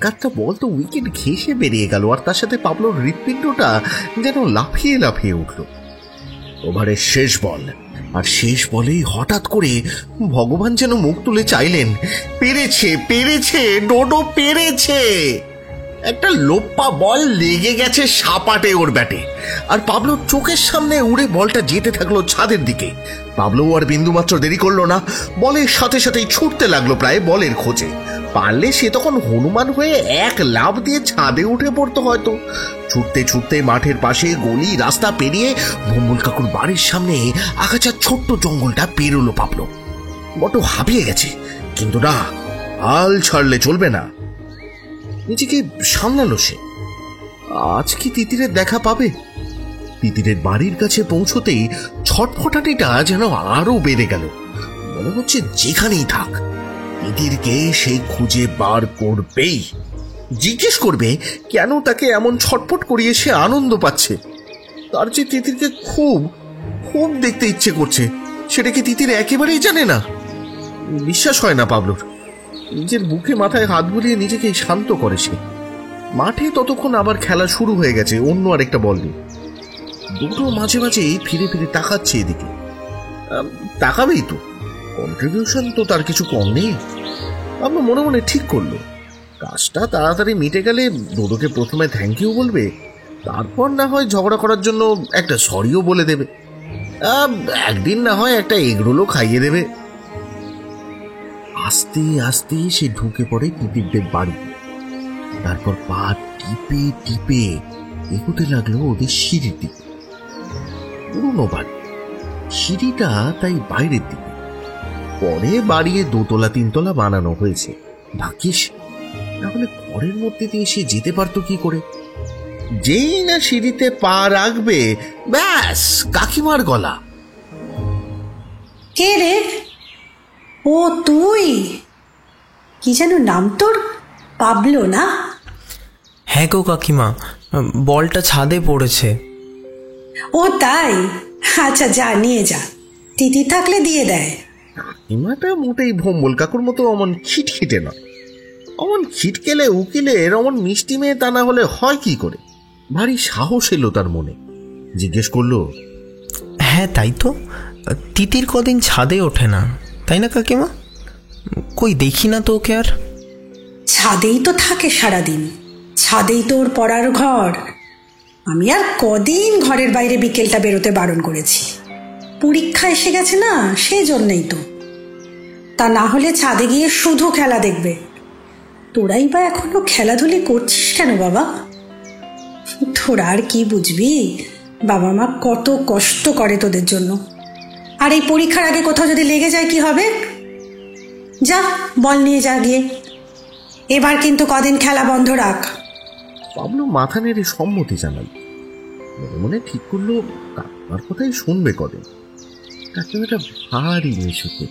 একটা বল তো উইকেট ঘেঁষে বেরিয়ে গেল, আর তার সাথে পাবলোর হৃৎপিণ্ডটা যেন লাফিয়ে লাফিয়ে উঠল। ওভারের শেষ বল, আর শেষ বলেই হঠাৎ করে ভগবান যেন মুখ তুলে চাইলেন, পেরেছে ডোডো পেরেছে। একটা লোপ্পা বল লেগে গেছে সাপাটে ওর ব্যাটে, আর পাবলোর চোখের সামনে উড়ে বলটা যেতে থাকলো ছাদের দিকে। পাবলো আর বিন্দুমাত্র দেরি করলো না, বলের সাথে সাথেই ছুটতে লাগলো প্রায় বলের খোঁজে। পারলে সে তখন হনুমান হয়ে এক লাফ দিয়ে ছাদে উঠে পড়তো হয়তো। ছুটতে ছুটতে মাঠের পাশে গলি রাস্তা পেরিয়ে ভম্বল কাকুর বাড়ির সামনে আগাছার ছোট্ট জঙ্গলটা পেরোলো পাবলো। বড় হাঁপিয়ে গেছে, কিন্তু না, হাল ছাড়লে চলবে না। নিজেকে সামলালো সে। আজ কি তিতিরের দেখা পাবে? তিতিরের বাড়ির কাছে পৌঁছতেই ছটফটাটিটা যেন আরো বেড়ে গেল। মনে হচ্ছে যেখানেই থাক তিতিরকে সে খুঁজে বার করবেই। জিজ্ঞেস করবে কেন তাকে এমন ছটফট করিয়ে সে আনন্দ পাচ্ছে। তার যে তিতিরকে খুব খুব দেখতে ইচ্ছে করছে, সেটা কি তিতির একেবারেই জানে না? বিশ্বাস হয় না পাবলোর। নিজের বুকে মাথায় হাত বুলিয়ে নিজেকে শান্ত করে সে। মাঠে ততক্ষণ আবার খেলা শুরু হয়ে গেছে অন্য আরেকটা বল নিয়ে। দুটো মাঝে মাঝে ফিরে ফিরে তাকাচ্ছে এদিকে। তাকাবেই তো, কন্ট্রিবিউশন তো তার কিছু কম নেই। আমরা মনে মনে ঠিক করলো কাজটা তাড়াতাড়ি মিটে গেলে ডোডোকে প্রথমে থ্যাংক ইউ বলবে, তারপর না হয় ঝগড়া করার জন্য একটা সরিও বলে দেবে, একদিন না হয় একটা এগরোলও খাইয়ে দেবে। আস্তে আস্তে সে ঢুকে পড়ে তিতিরদের বাড়ি। তারপর পা টিপে টিপে এগোতে লাগলো ওদের সিঁড়ির দিকে। পুরোনো বাড়ি, সিঁড়িটা তাই বাইরের দিকে, পরে বাড়িয়ে 2-3 বানানো হয়েছে। ভাগ্যিস, তাহলে ঘরের মধ্যে দিয়ে সে যেতে পারতো কি করে? যেই না সিঁড়িতে পা রাখবে, ব্যাস কাকিমার গলা। কে রে? ও তুই? কি যেন নাম তোর? পাবলো না? হ্যাঁ গো কাকিমা, বলটা ছাদে পড়েছে। ও তাই? আচ্ছা যা, নিয়ে যা, তিতি থাকলে দিয়ে দেয়। কাকিমাটা মোটেই ভোম্বল কাকুর মতো অমন খিটখিটে নয়। অমন খিটকেলে উকিলের অমন মিষ্টি মেয়ে তা না হলে হয় কি করে? ভারী সাহস এলো তার মনে। জিজ্ঞেস করলো, হ্যাঁ তাই তো, তিতির কদিন ছাদে ওঠে না, তাই না কাকিমা? কই দেখি না তো ওকে আর। ছাদেই তো থাকে সারাদিন, ছাদেই তো ওর পড়ার ঘর। আমি আর কদিন ঘরের বাইরে বিকেলটা বেরোতে বারণ করেছি, পরীক্ষা এসে গেছে না, সেই জন্যই তো। তা না হলে ছাদে গিয়ে শুধু খেলা দেখবে। তোরাই বা এখনো খেলাধুলি করছিস কেন বাবা? তোরা আর কি বুঝবি, বাবা মা কত কষ্ট করে তোদের জন্য। আর এই পরীক্ষার আগে কোথাও যদি লেগে যায় কি হবে? যা, বল নিয়ে যা গিয়ে। এবার কিন্তু কদিন খেলা বন্ধ রাখ। পাবলো মাথা নেড়ে সম্মতি জানাল। মনে মনে ঠিক করলো কাকিমার কথাই শুনবে কদিন। কাকিমাটা ভারী মিশুকে,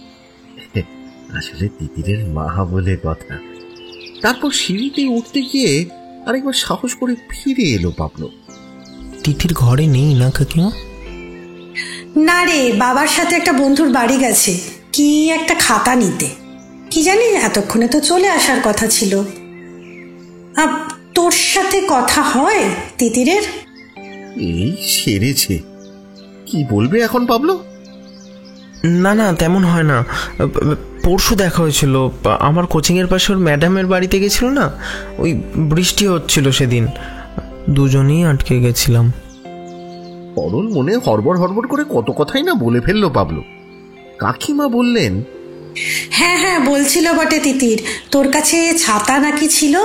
আসলে তিতিরের মা বলে কথা। তারপর সিঁড়িতে উঠতে গিয়ে আরেকবার সাহস করে ফিরে এলো পাবলো। তিতির ঘরে নেই না কাকিমা? না রে, বাবার সাথে একটা বন্ধুর বাড়ি গেছে, কি একটা খাতা নিতে। কি জানি, এতক্ষণে তো চলে আসার কথা ছিল। তোর সাথে কথা হয় তিতিরের? এই সেরেছে, কি বলবে এখন পাবলো? না না, তেমন হয় না। পরশু দেখা হয়েছিল, আমার কোচিংয়ের পাশে ওর ম্যাডামের বাড়িতে গেছিল না, ওই বৃষ্টি হচ্ছিল সেদিন, দুজনেই আটকে গেছিলাম। অরুণ মনে হড়বড় হড়বড় করে কত কথাই না বলে ফেললো পাবলো। কাকিমা বললেন, হ্যাঁ হ্যাঁ, বলছিল বটে তিতির তোর কাছে ছাতা নাকি ছিল,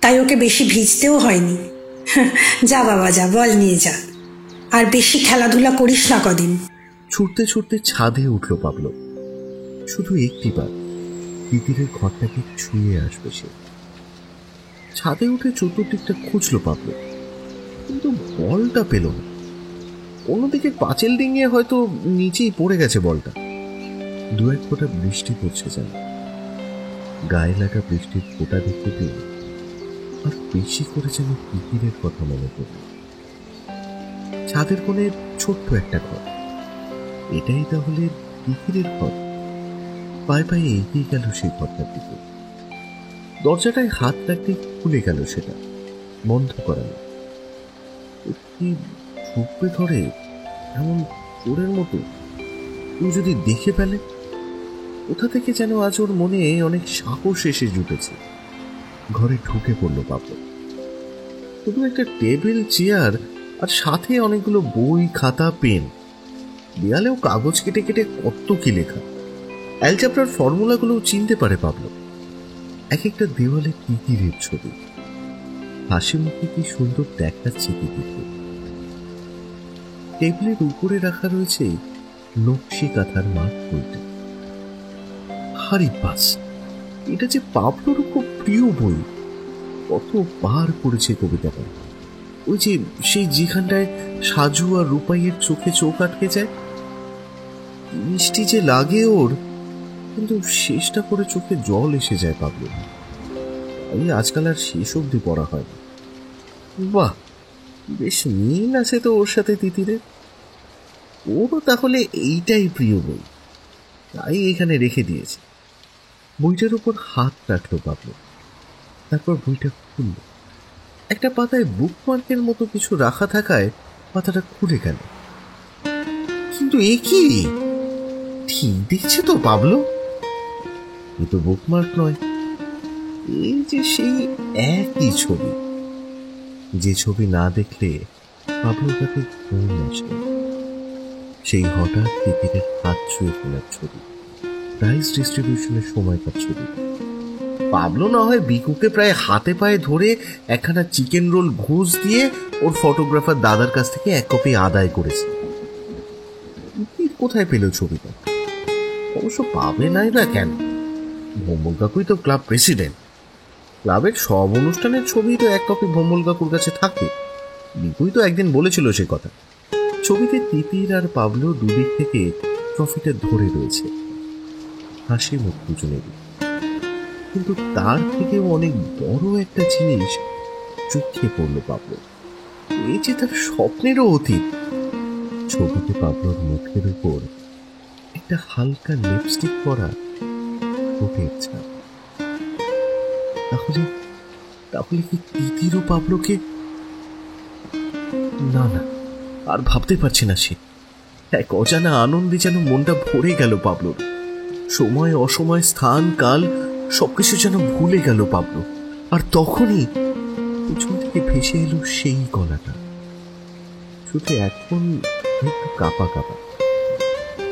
তাই ওকে বেশি ভিজতেও হয়নি। যা বাবা যা, বল নিয়ে যা, আর বেশি খেলাধুলা করিস না কদিন। ছুটতে ছুটতে ছাদে উঠল পাবলো। শুধু একটিবার তিতিরের ঘরটাকে ছুঁয়ে আসবে সে। ছাদে উঠে চতুর্দিকটা খুঁজলো পাবলো, কিন্তু বলটা পেল না। অন্যদিকে পাঁচিল ডিঙিয়ে হয়তো নিচেই পড়ে গেছে বলটা। 2-1 ফোঁটা বৃষ্টি পড়ছে যেন। গায়ে লাগা বৃষ্টির ফোঁটা দেখতে পেয়ে আর বেশি করে যেন তিতিরের কথা মনে পড়ল। ছাদের কোণে ছোট্ট একটা ঘর, এটাই তাহলে তিতিরের ঘর। পায়ে পায়ে এগিয়ে গেল সেই ঘরটার দিকে। দরজাটায় হাত রাখতে খুলে গেল, সেটা বন্ধ করালো। কি ঢুকবে ধরে এমন চোরের মতো? কেউ যদি দেখে ফেলে? কোথা থেকে যেন আজ ওর মনে অনেক সাহস এসে জুটেছে। ঘরে ঢুকে পড়ল পাবলো। শুধু একটা টেবিল, চেয়ার আর সাথে অনেকগুলো বই, খাতা, পেন। দেয়ালেও কাগজ কেটে কেটে কত কি লেখা। অ্যালজেব্রার ফর্মুলাগুলোও চিনতে পারে পাবলো। এক একটা দেওয়ালে তিতিরের ছবি। হাসি মুখে কি সুন্দর দেখাচ্ছে তিতিরকে। টেবিলের উপরে রাখা রয়েছে নকশি কাঁথার মাঠ বইটা। হারি বাস, এটা যে পাবলোর খুব প্রিয় বই। কতবার পড়েছে কবিতাটা। ওই যে সেই যেখানটায় সাজু আর রূপাইয়ের চোখে চোখ আটকে যায়, মিষ্টি যে লাগে ওর, কিন্তু শেষটা করে চোখে জল এসে যায় পাবলো। তাই আজকাল আর শেষ অবধি পড়া হয় না। বাহ, বেশ মিল আছে তো ওর সাথে তিতিরের। ওরও তাহলে এইটাই প্রিয় বই, তাই এখানে রেখে দিয়েছে। বইটার উপর হাত রাখলো পাবলো। তারপর বইটা খুলল। একটা পাতায় বুকমার্কের মতো কিছু রাখা থাকায় পাতাটা খুলে গেল। কিন্তু এ কি? ঠিক দেখছে তো পাবলো, এ তো বুকমার্ক নয়। এই যে সেই একই ছবি, যে ছবি না দেখলে পাবলোর কাছে ঘুম আসে। সেই হঠাৎ তিতিরের হাত ছুঁয়ে ফেলার ছবি, প্রাইজ ডিস্ট্রিবিউশনের সময়কার ছবি। পাবলো না হয় বিকুকে প্রায় হাতে পায়ে ধরে একখানা চিকেন রোল ঘুষ দিয়ে ওর ফটোগ্রাফার দাদার কাছ থেকে 1 কপি আদায় করেছে। কোথায় পেল ছবিটা? অবশ্য পাবে নাই বা কেন, ভোম্বল কাকুই তো ক্লাব প্রেসিডেন্ট। ক্লাবের সব অনুষ্ঠানের ছবি তো 1 কপি ভোম্বল কাকুর কাছে থাকে। বিকুই তো একদিন বলেছিল সে কথা। ছবিতে তিতির আর পাবলো দুদিক থেকে ট্রফিটা ধরে রয়েছে, হাসি মুখ দুজনেরই। কিন্তু তার থেকেও অনেক বড় একটা জিনিস চোখে পড়লো পাবলো। এই যে তার স্বপ্নেরও অতীত। ছবিতে পাবলোর মুখের উপর একটা হালকা লিপস্টিক পরা ঠোঁটের ছাপ। তাহলে তাহলে কি তিতিরও পাবলোকে? না না, আর ভাবতে পারছে না সে। এক অজানা আনন্দে যেন মনটা ভরে গেল পাবলোর। সময় অসময় স্থান কাল সবকিছু যেন ভুলে গেল পাবলো। আর তখনই পিছন থেকে ভেসে এলো সেই গলাটা, শুধু এখন একটু কাঁপা কাঁপা।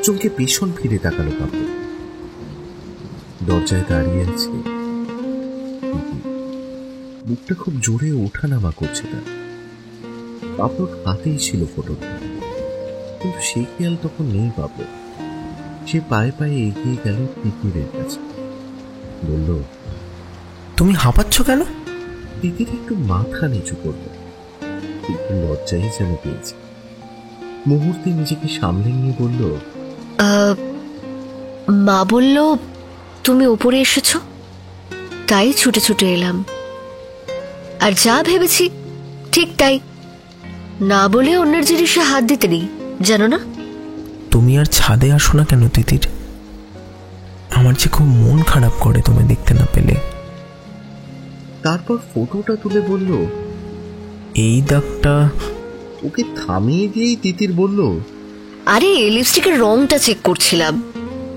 চমকে পেছন ফিরে তাকালো পাবলো। দরজায় দাঁড়িয়ে আছে, বুকটা খুব জোরে ওঠানামা করছে তার। পাবলোর হাতেই ছিল ফটোটা, কিন্তু সে খেয়াল তখন নেই পাবলো। সে পায়ে পায়ে এগিয়ে গেল তিতিরের কাছে, বলল, তুমি হাঁপাচ্ছ কেন? তিতির একটু মাথা নিচু করল। তিতির লজ্জাই যেন পেয়েছে। মুহূর্তে নিজেকে সামলে নিয়ে বলল, মা বলল তুমি উপরে এসেছো, তাই ছুটে ছুটে এলাম। আর যা ভেবেছি ঠিক তাই। না বলে অন্যের জিনিসে হাত দিতে নেই, জানো না? তুমি আর ছাদে আসো না কেন তিতির? আমার যে খুব মন খারাপ করে তুমি দেখতে না পেলে। তারপর ফটোটা তুলে বলল, এই দাগটা। ওকে থামিয়ে দিয়েই তিতির বলল, আরে লিপস্টিকের রংটা চেক করছিলাম,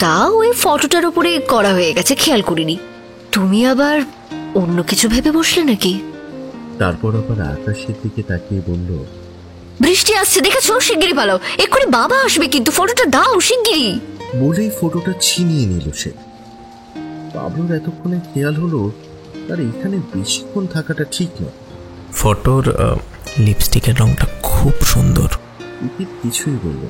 তা ওই ফটোটার উপরে করা হয়ে গেছে, খেয়াল করিনি। তুমি আবার অন্য কিছু ভেবে বসলে নাকি? তারপর আবার আকাশের দিকে তাকিয়ে বলল, বৃষ্টি আসছে দেখেছো, শিগগিরই পালাও, এক্ষুনি বাবা আসবে কিন্তু, ফটোটা দাও শিগগিরই। বলেই ফটোটা ছিনিয়ে নিল সে। পাবলোর এতক্ষণে খেয়াল হলো তার এখানে বেশিক্ষণ থাকাটা ঠিক নয়। ফটোর লিপস্টিকের রংটা খুব সুন্দর। তিতির কিছুই বলল।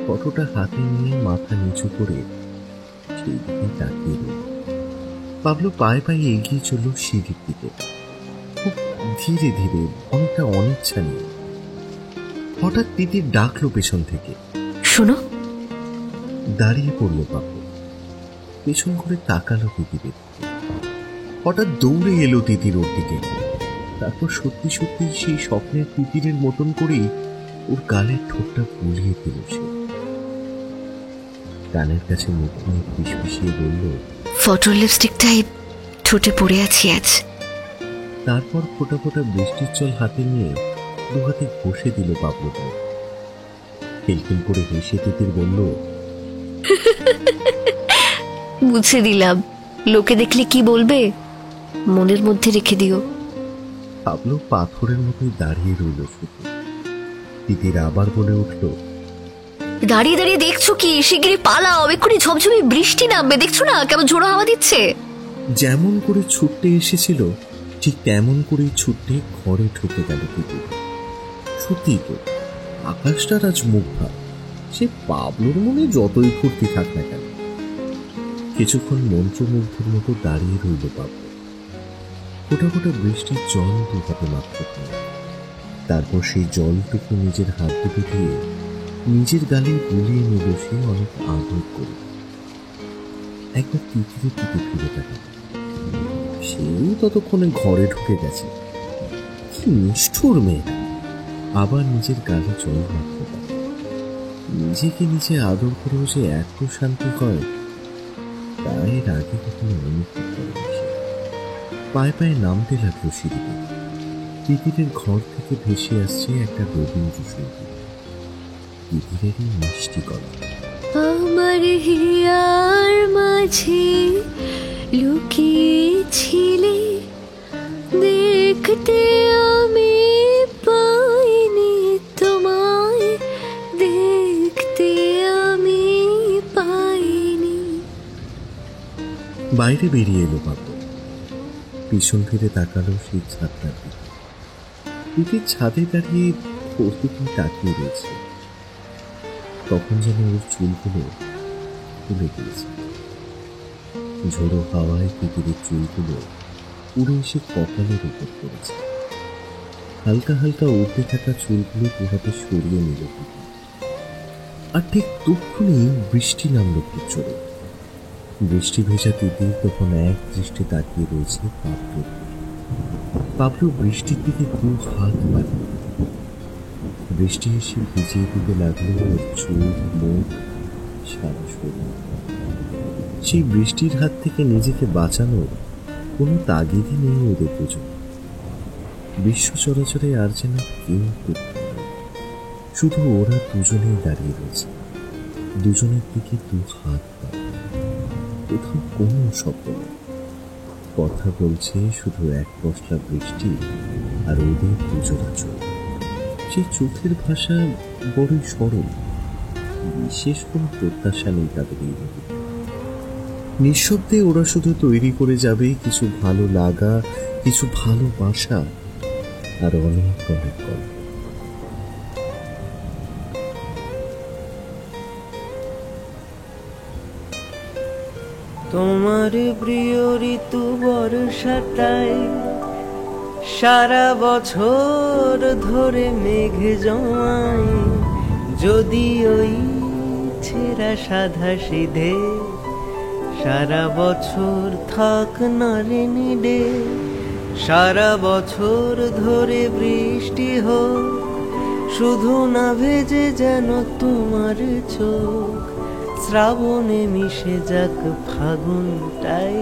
ফটোটা হাতে নিয়ে মাথা নিচু করে সেই দিকে তাকিয়ে রইল। পাবলো পায়ে পায়ে এগিয়ে চলল সিঁড়ির দিকে, খুব ধীরে ধীরে, অনেকটা অনিচ্ছা নিয়ে। হঠাৎ তিতির ডাকলো পেছন থেকে, শোনো। দাঁড়িয়ে পড়লো পাবলো, পেছন করে তাকালো তিতিরের। হঠাৎ দৌড়ে এলো তিতির ওর দিকে। তারপর সত্যি সত্যি সেই স্বপ্নের তিতিরের মতন করেই ওর গালের ঠোঁটটা বুলিয়ে দিল সে। কানের কাছে মুখ নিয়ে ফিসফিসিয়ে বলল, ফটোর লিপস্টিকটাই ঠোঁটে পড়ে আছি আজ। তারপর ফোটা ফোটা বৃষ্টির জল হাতে নিয়ে দু হাতে ঘষে দিল পাবলোকে। খিলখিল করে হেসে তিতির বলল, মুছে দিলাম, লোকে দেখলে কি বলবে, মনের মধ্যে রেখে দিও। পাবলো পাথরের মতোই দাঁড়িয়ে রইল শুধু। তিতির আবার বলে উঠল, দাঁড়িয়ে দাঁড়িয়ে দেখছো কি, শিগগিরই পালাও, এক্ষুনি ঝমঝমে বৃষ্টি নামবে, দেখছো না কেমন ঝোড়ো হাওয়া দিচ্ছে। যেমন করে ছুটতে এসেছিল ঠিক তেমন করেই ছুটতে ঘরে ঢুকে গেল তিতির। সত্যি তো আকাশটার আজ মুখ ভাব। সে পাবলোর মনে যতই ফুর্তি থাক না কেন। কিছুক্ষণ মন্ত্রমুগ্ধের মতো দাঁড়িয়ে রইল পাবলো। ফোটা ফোটা বৃষ্টির জল দু হাতে মাত্র। তারপর সেই জলটুকু নিজের হাত দুটো দিয়ে নিজের গালে গুলিয়ে নিল সে অনেক আদর করে। একবার তিতিরের দিকে ফিরে তাকাল, সেও ততক্ষণে ঘরে ঢুকে গেছে। কি নিষ্ঠুর মেয়ে! আবার নিজের গালে জল মারতে পারে। নিজেকে নিজে আদর করেও যে এত শান্তি হয় তা এর আগে কখনো অনুভব করেনি সে। পায়ে পায়ে নামতে লাগলো সিঁড়িতে। তিতিরের ঘর থেকে ভেসে আসছে একটা রবীন্দ্রসঙ্গীত, তিতিরেরই মিষ্টি গলা। আমার হিয়ার মাঝে লুকিয়েছিলে, দেখতে আমি পাইনি তোমায়, দেখতে আমি পাইনি। বাইরে বেরিয়ে এলো পাবলো। পিছন ফিরে তাকালো সেই ছাদটার দিকে। তিতির ছাদে দাঁড়িয়ে ওর দিকে তাকিয়ে রয়েছে। তখন যেন ওর চুলগুলো খুলে গিয়েছে। ঝোড়ো হাওয়ায় তিতিরের চুলগুলো উড়ে এসে কপালের উপর পড়েছে। হালকা হালকা উঠতে থাকা চুলগুলো পুরাতে সরিয়ে নিল তিতির। আর ঠিক তক্ষুনি বৃষ্টি নামলো খুব জোরে। বৃষ্টি ভেজা তিতির তখন এক দৃষ্টি তাকিয়ে রয়েছে পাবলুর দিকে। পাবলু বৃষ্টির দিকে দু হাত বাড়িয়ে। বৃষ্টি এসে ভিজিয়ে দিতে লাগলো ওর চোখ, মুখ, সারা শরীর। সেই বৃষ্টির হাত থেকে নিজেকে বাঁচানোর কোনো তাগিদই নেই ওদের দুজন। বিশ্ব চরাচরে আর যেন কেউ করতে পারে, শুধু ওরা দুজনেই দাঁড়িয়ে রয়েছে, দুজনের দিকে দু হাত বাড়িয়ে। কোথাও কোনো শব্দ নেই, কথা বলছে শুধু এক পশলা বৃষ্টি আর ওদের দুজোড়া চোখ। সেই চোখের ভাষা বড়ই সরল, বিশেষ কোনো প্রত্যাশা নেই তাদের এই মুহূর্তে। নিঃশব্দে ওরা শুধু তৈরি করে যাবে কিছু ভালো লাগা, কিছু ভালোবাসা আর অনেক অনেক গল্প। তোমার প্রিয় ঋতু বর্ষাটাই সারা বছর ধরে মেঘ জমায়। যদি ওই ছেঁড়া সাদা সিধে সারা বছর থাক না রে নিডে, সারা বছর ধরে বৃষ্টি হোক, শুধু না ভেজে যেন তোমার চোখ। শ্রাবণে মিশে যাক ফাগুনটাই,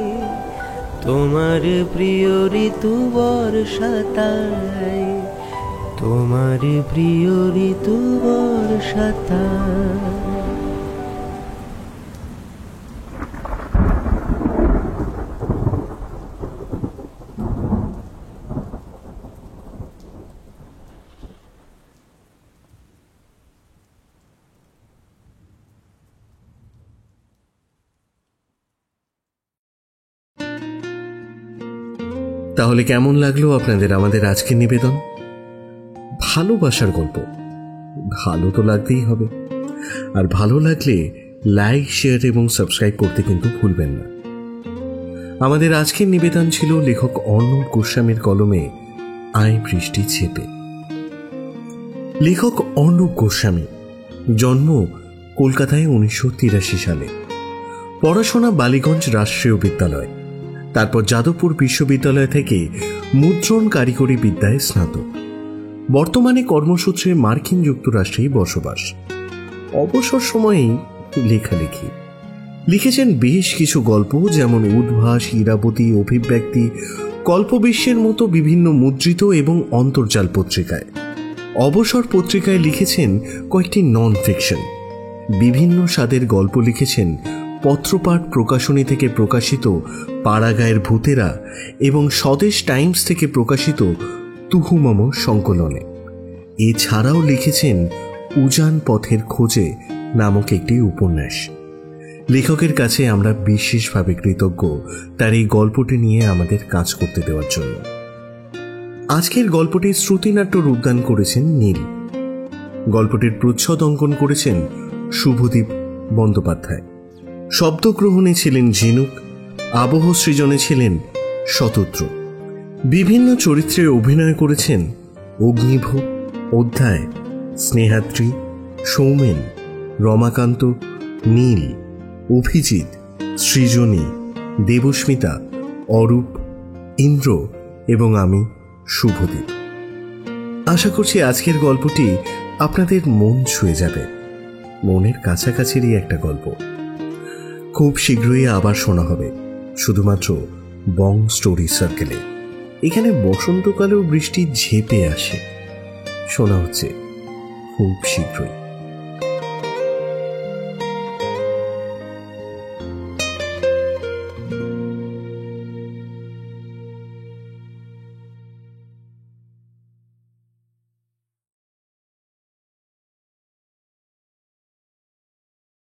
তোমার প্রিয় ঋতু বর্ষাটাই, তোমার প্রিয় ঋতু বর্ষাটাই। তাহলে কেমন লাগলো আপনাদের আমাদের আজকের নিবেদন? ভালোবাসার গল্প, ভালো তো লাগতেই হবে। আর ভালো লাগলে লাইক, শেয়ার এবং সাবস্ক্রাইব করতে কিন্তু ভুলবেন না। আমাদের আজকের নিবেদন ছিল লেখক অর্ণব গোস্বামীর কলমে আয় বৃষ্টি ছেপে। লেখক অর্ণব গোস্বামী, জন্ম কলকাতায় 1983 সালে, পড়াশোনা বালিগঞ্জ রাষ্ট্রীয় বিদ্যালয়, তারপর যাদবপুর বিশ্ববিদ্যালয় থেকে মুদ্রণ কারিগরি বিদ্যায় স্নাতক। বর্তমানে কর্মসূত্রে মার্কিন যুক্তরাষ্ট্রেই বসবাস। অবসর সময়েই লেখালেখি। লিখেছেন বেশ কিছু গল্প, যেমন উদ্ভাস, ইরাবতী, অভিব্যক্তি, কল্পবিশ্বের মতো বিভিন্ন মুদ্রিত এবং অন্তর্জাল পত্রিকায়। অবসর পত্রিকায় লিখেছেন কয়েকটি নন ফিকশন। বিভিন্ন স্বাদের গল্প লিখেছেন পত্রপাঠ প্রকাশনী থেকে প্রকাশিত পাড়াগাঁয়ের ভূতেরা এবং স্বদেশ টাইমস থেকে প্রকাশিত তুহুমম সংকলনে। এছাড়াও লিখেছেন উজান পথের খোঁজে নামক একটি উপন্যাস। লেখকের কাছে আমরা বিশেষভাবে কৃতজ্ঞ তার এই গল্পটি নিয়ে আমাদের কাজ করতে দেওয়ার জন্য। আজকের গল্পটির শ্রুতিনাট্য রূপদান করেছেন নীল। গল্পটির প্রচ্ছদ অঙ্কন করেছেন শুভদীপ বন্দ্যোপাধ্যায়। শব্দগ্রহণে ছিলেন ঝিনুক, আবহ সৃজনে ছিলেন শতদ্র। বিভিন্ন চরিত্রে অভিনয় করেছেন অগ্নিভ, অধ্যায়, স্নেহাত্রী, সৌমেন, রমাকান্ত, নীল, অভিজিৎ, সৃজনী, দেবস্মিতা, অরূপ, ইন্দ্র এবং আমি শুভদীপ। আশা করছি আজকের গল্পটি আপনাদের মন ছুঁয়ে যাবে। মনের কাছাকাছিরই একটা গল্প। খুব শীঘ্রই আবার শোনা হবে, শুধুমাত্র বং স্টোরি সার্কেলে। এখানে বসন্তকালেও বৃষ্টি ঝেঁপে আসে। শোনা হচ্ছে খুব শীঘ্রই।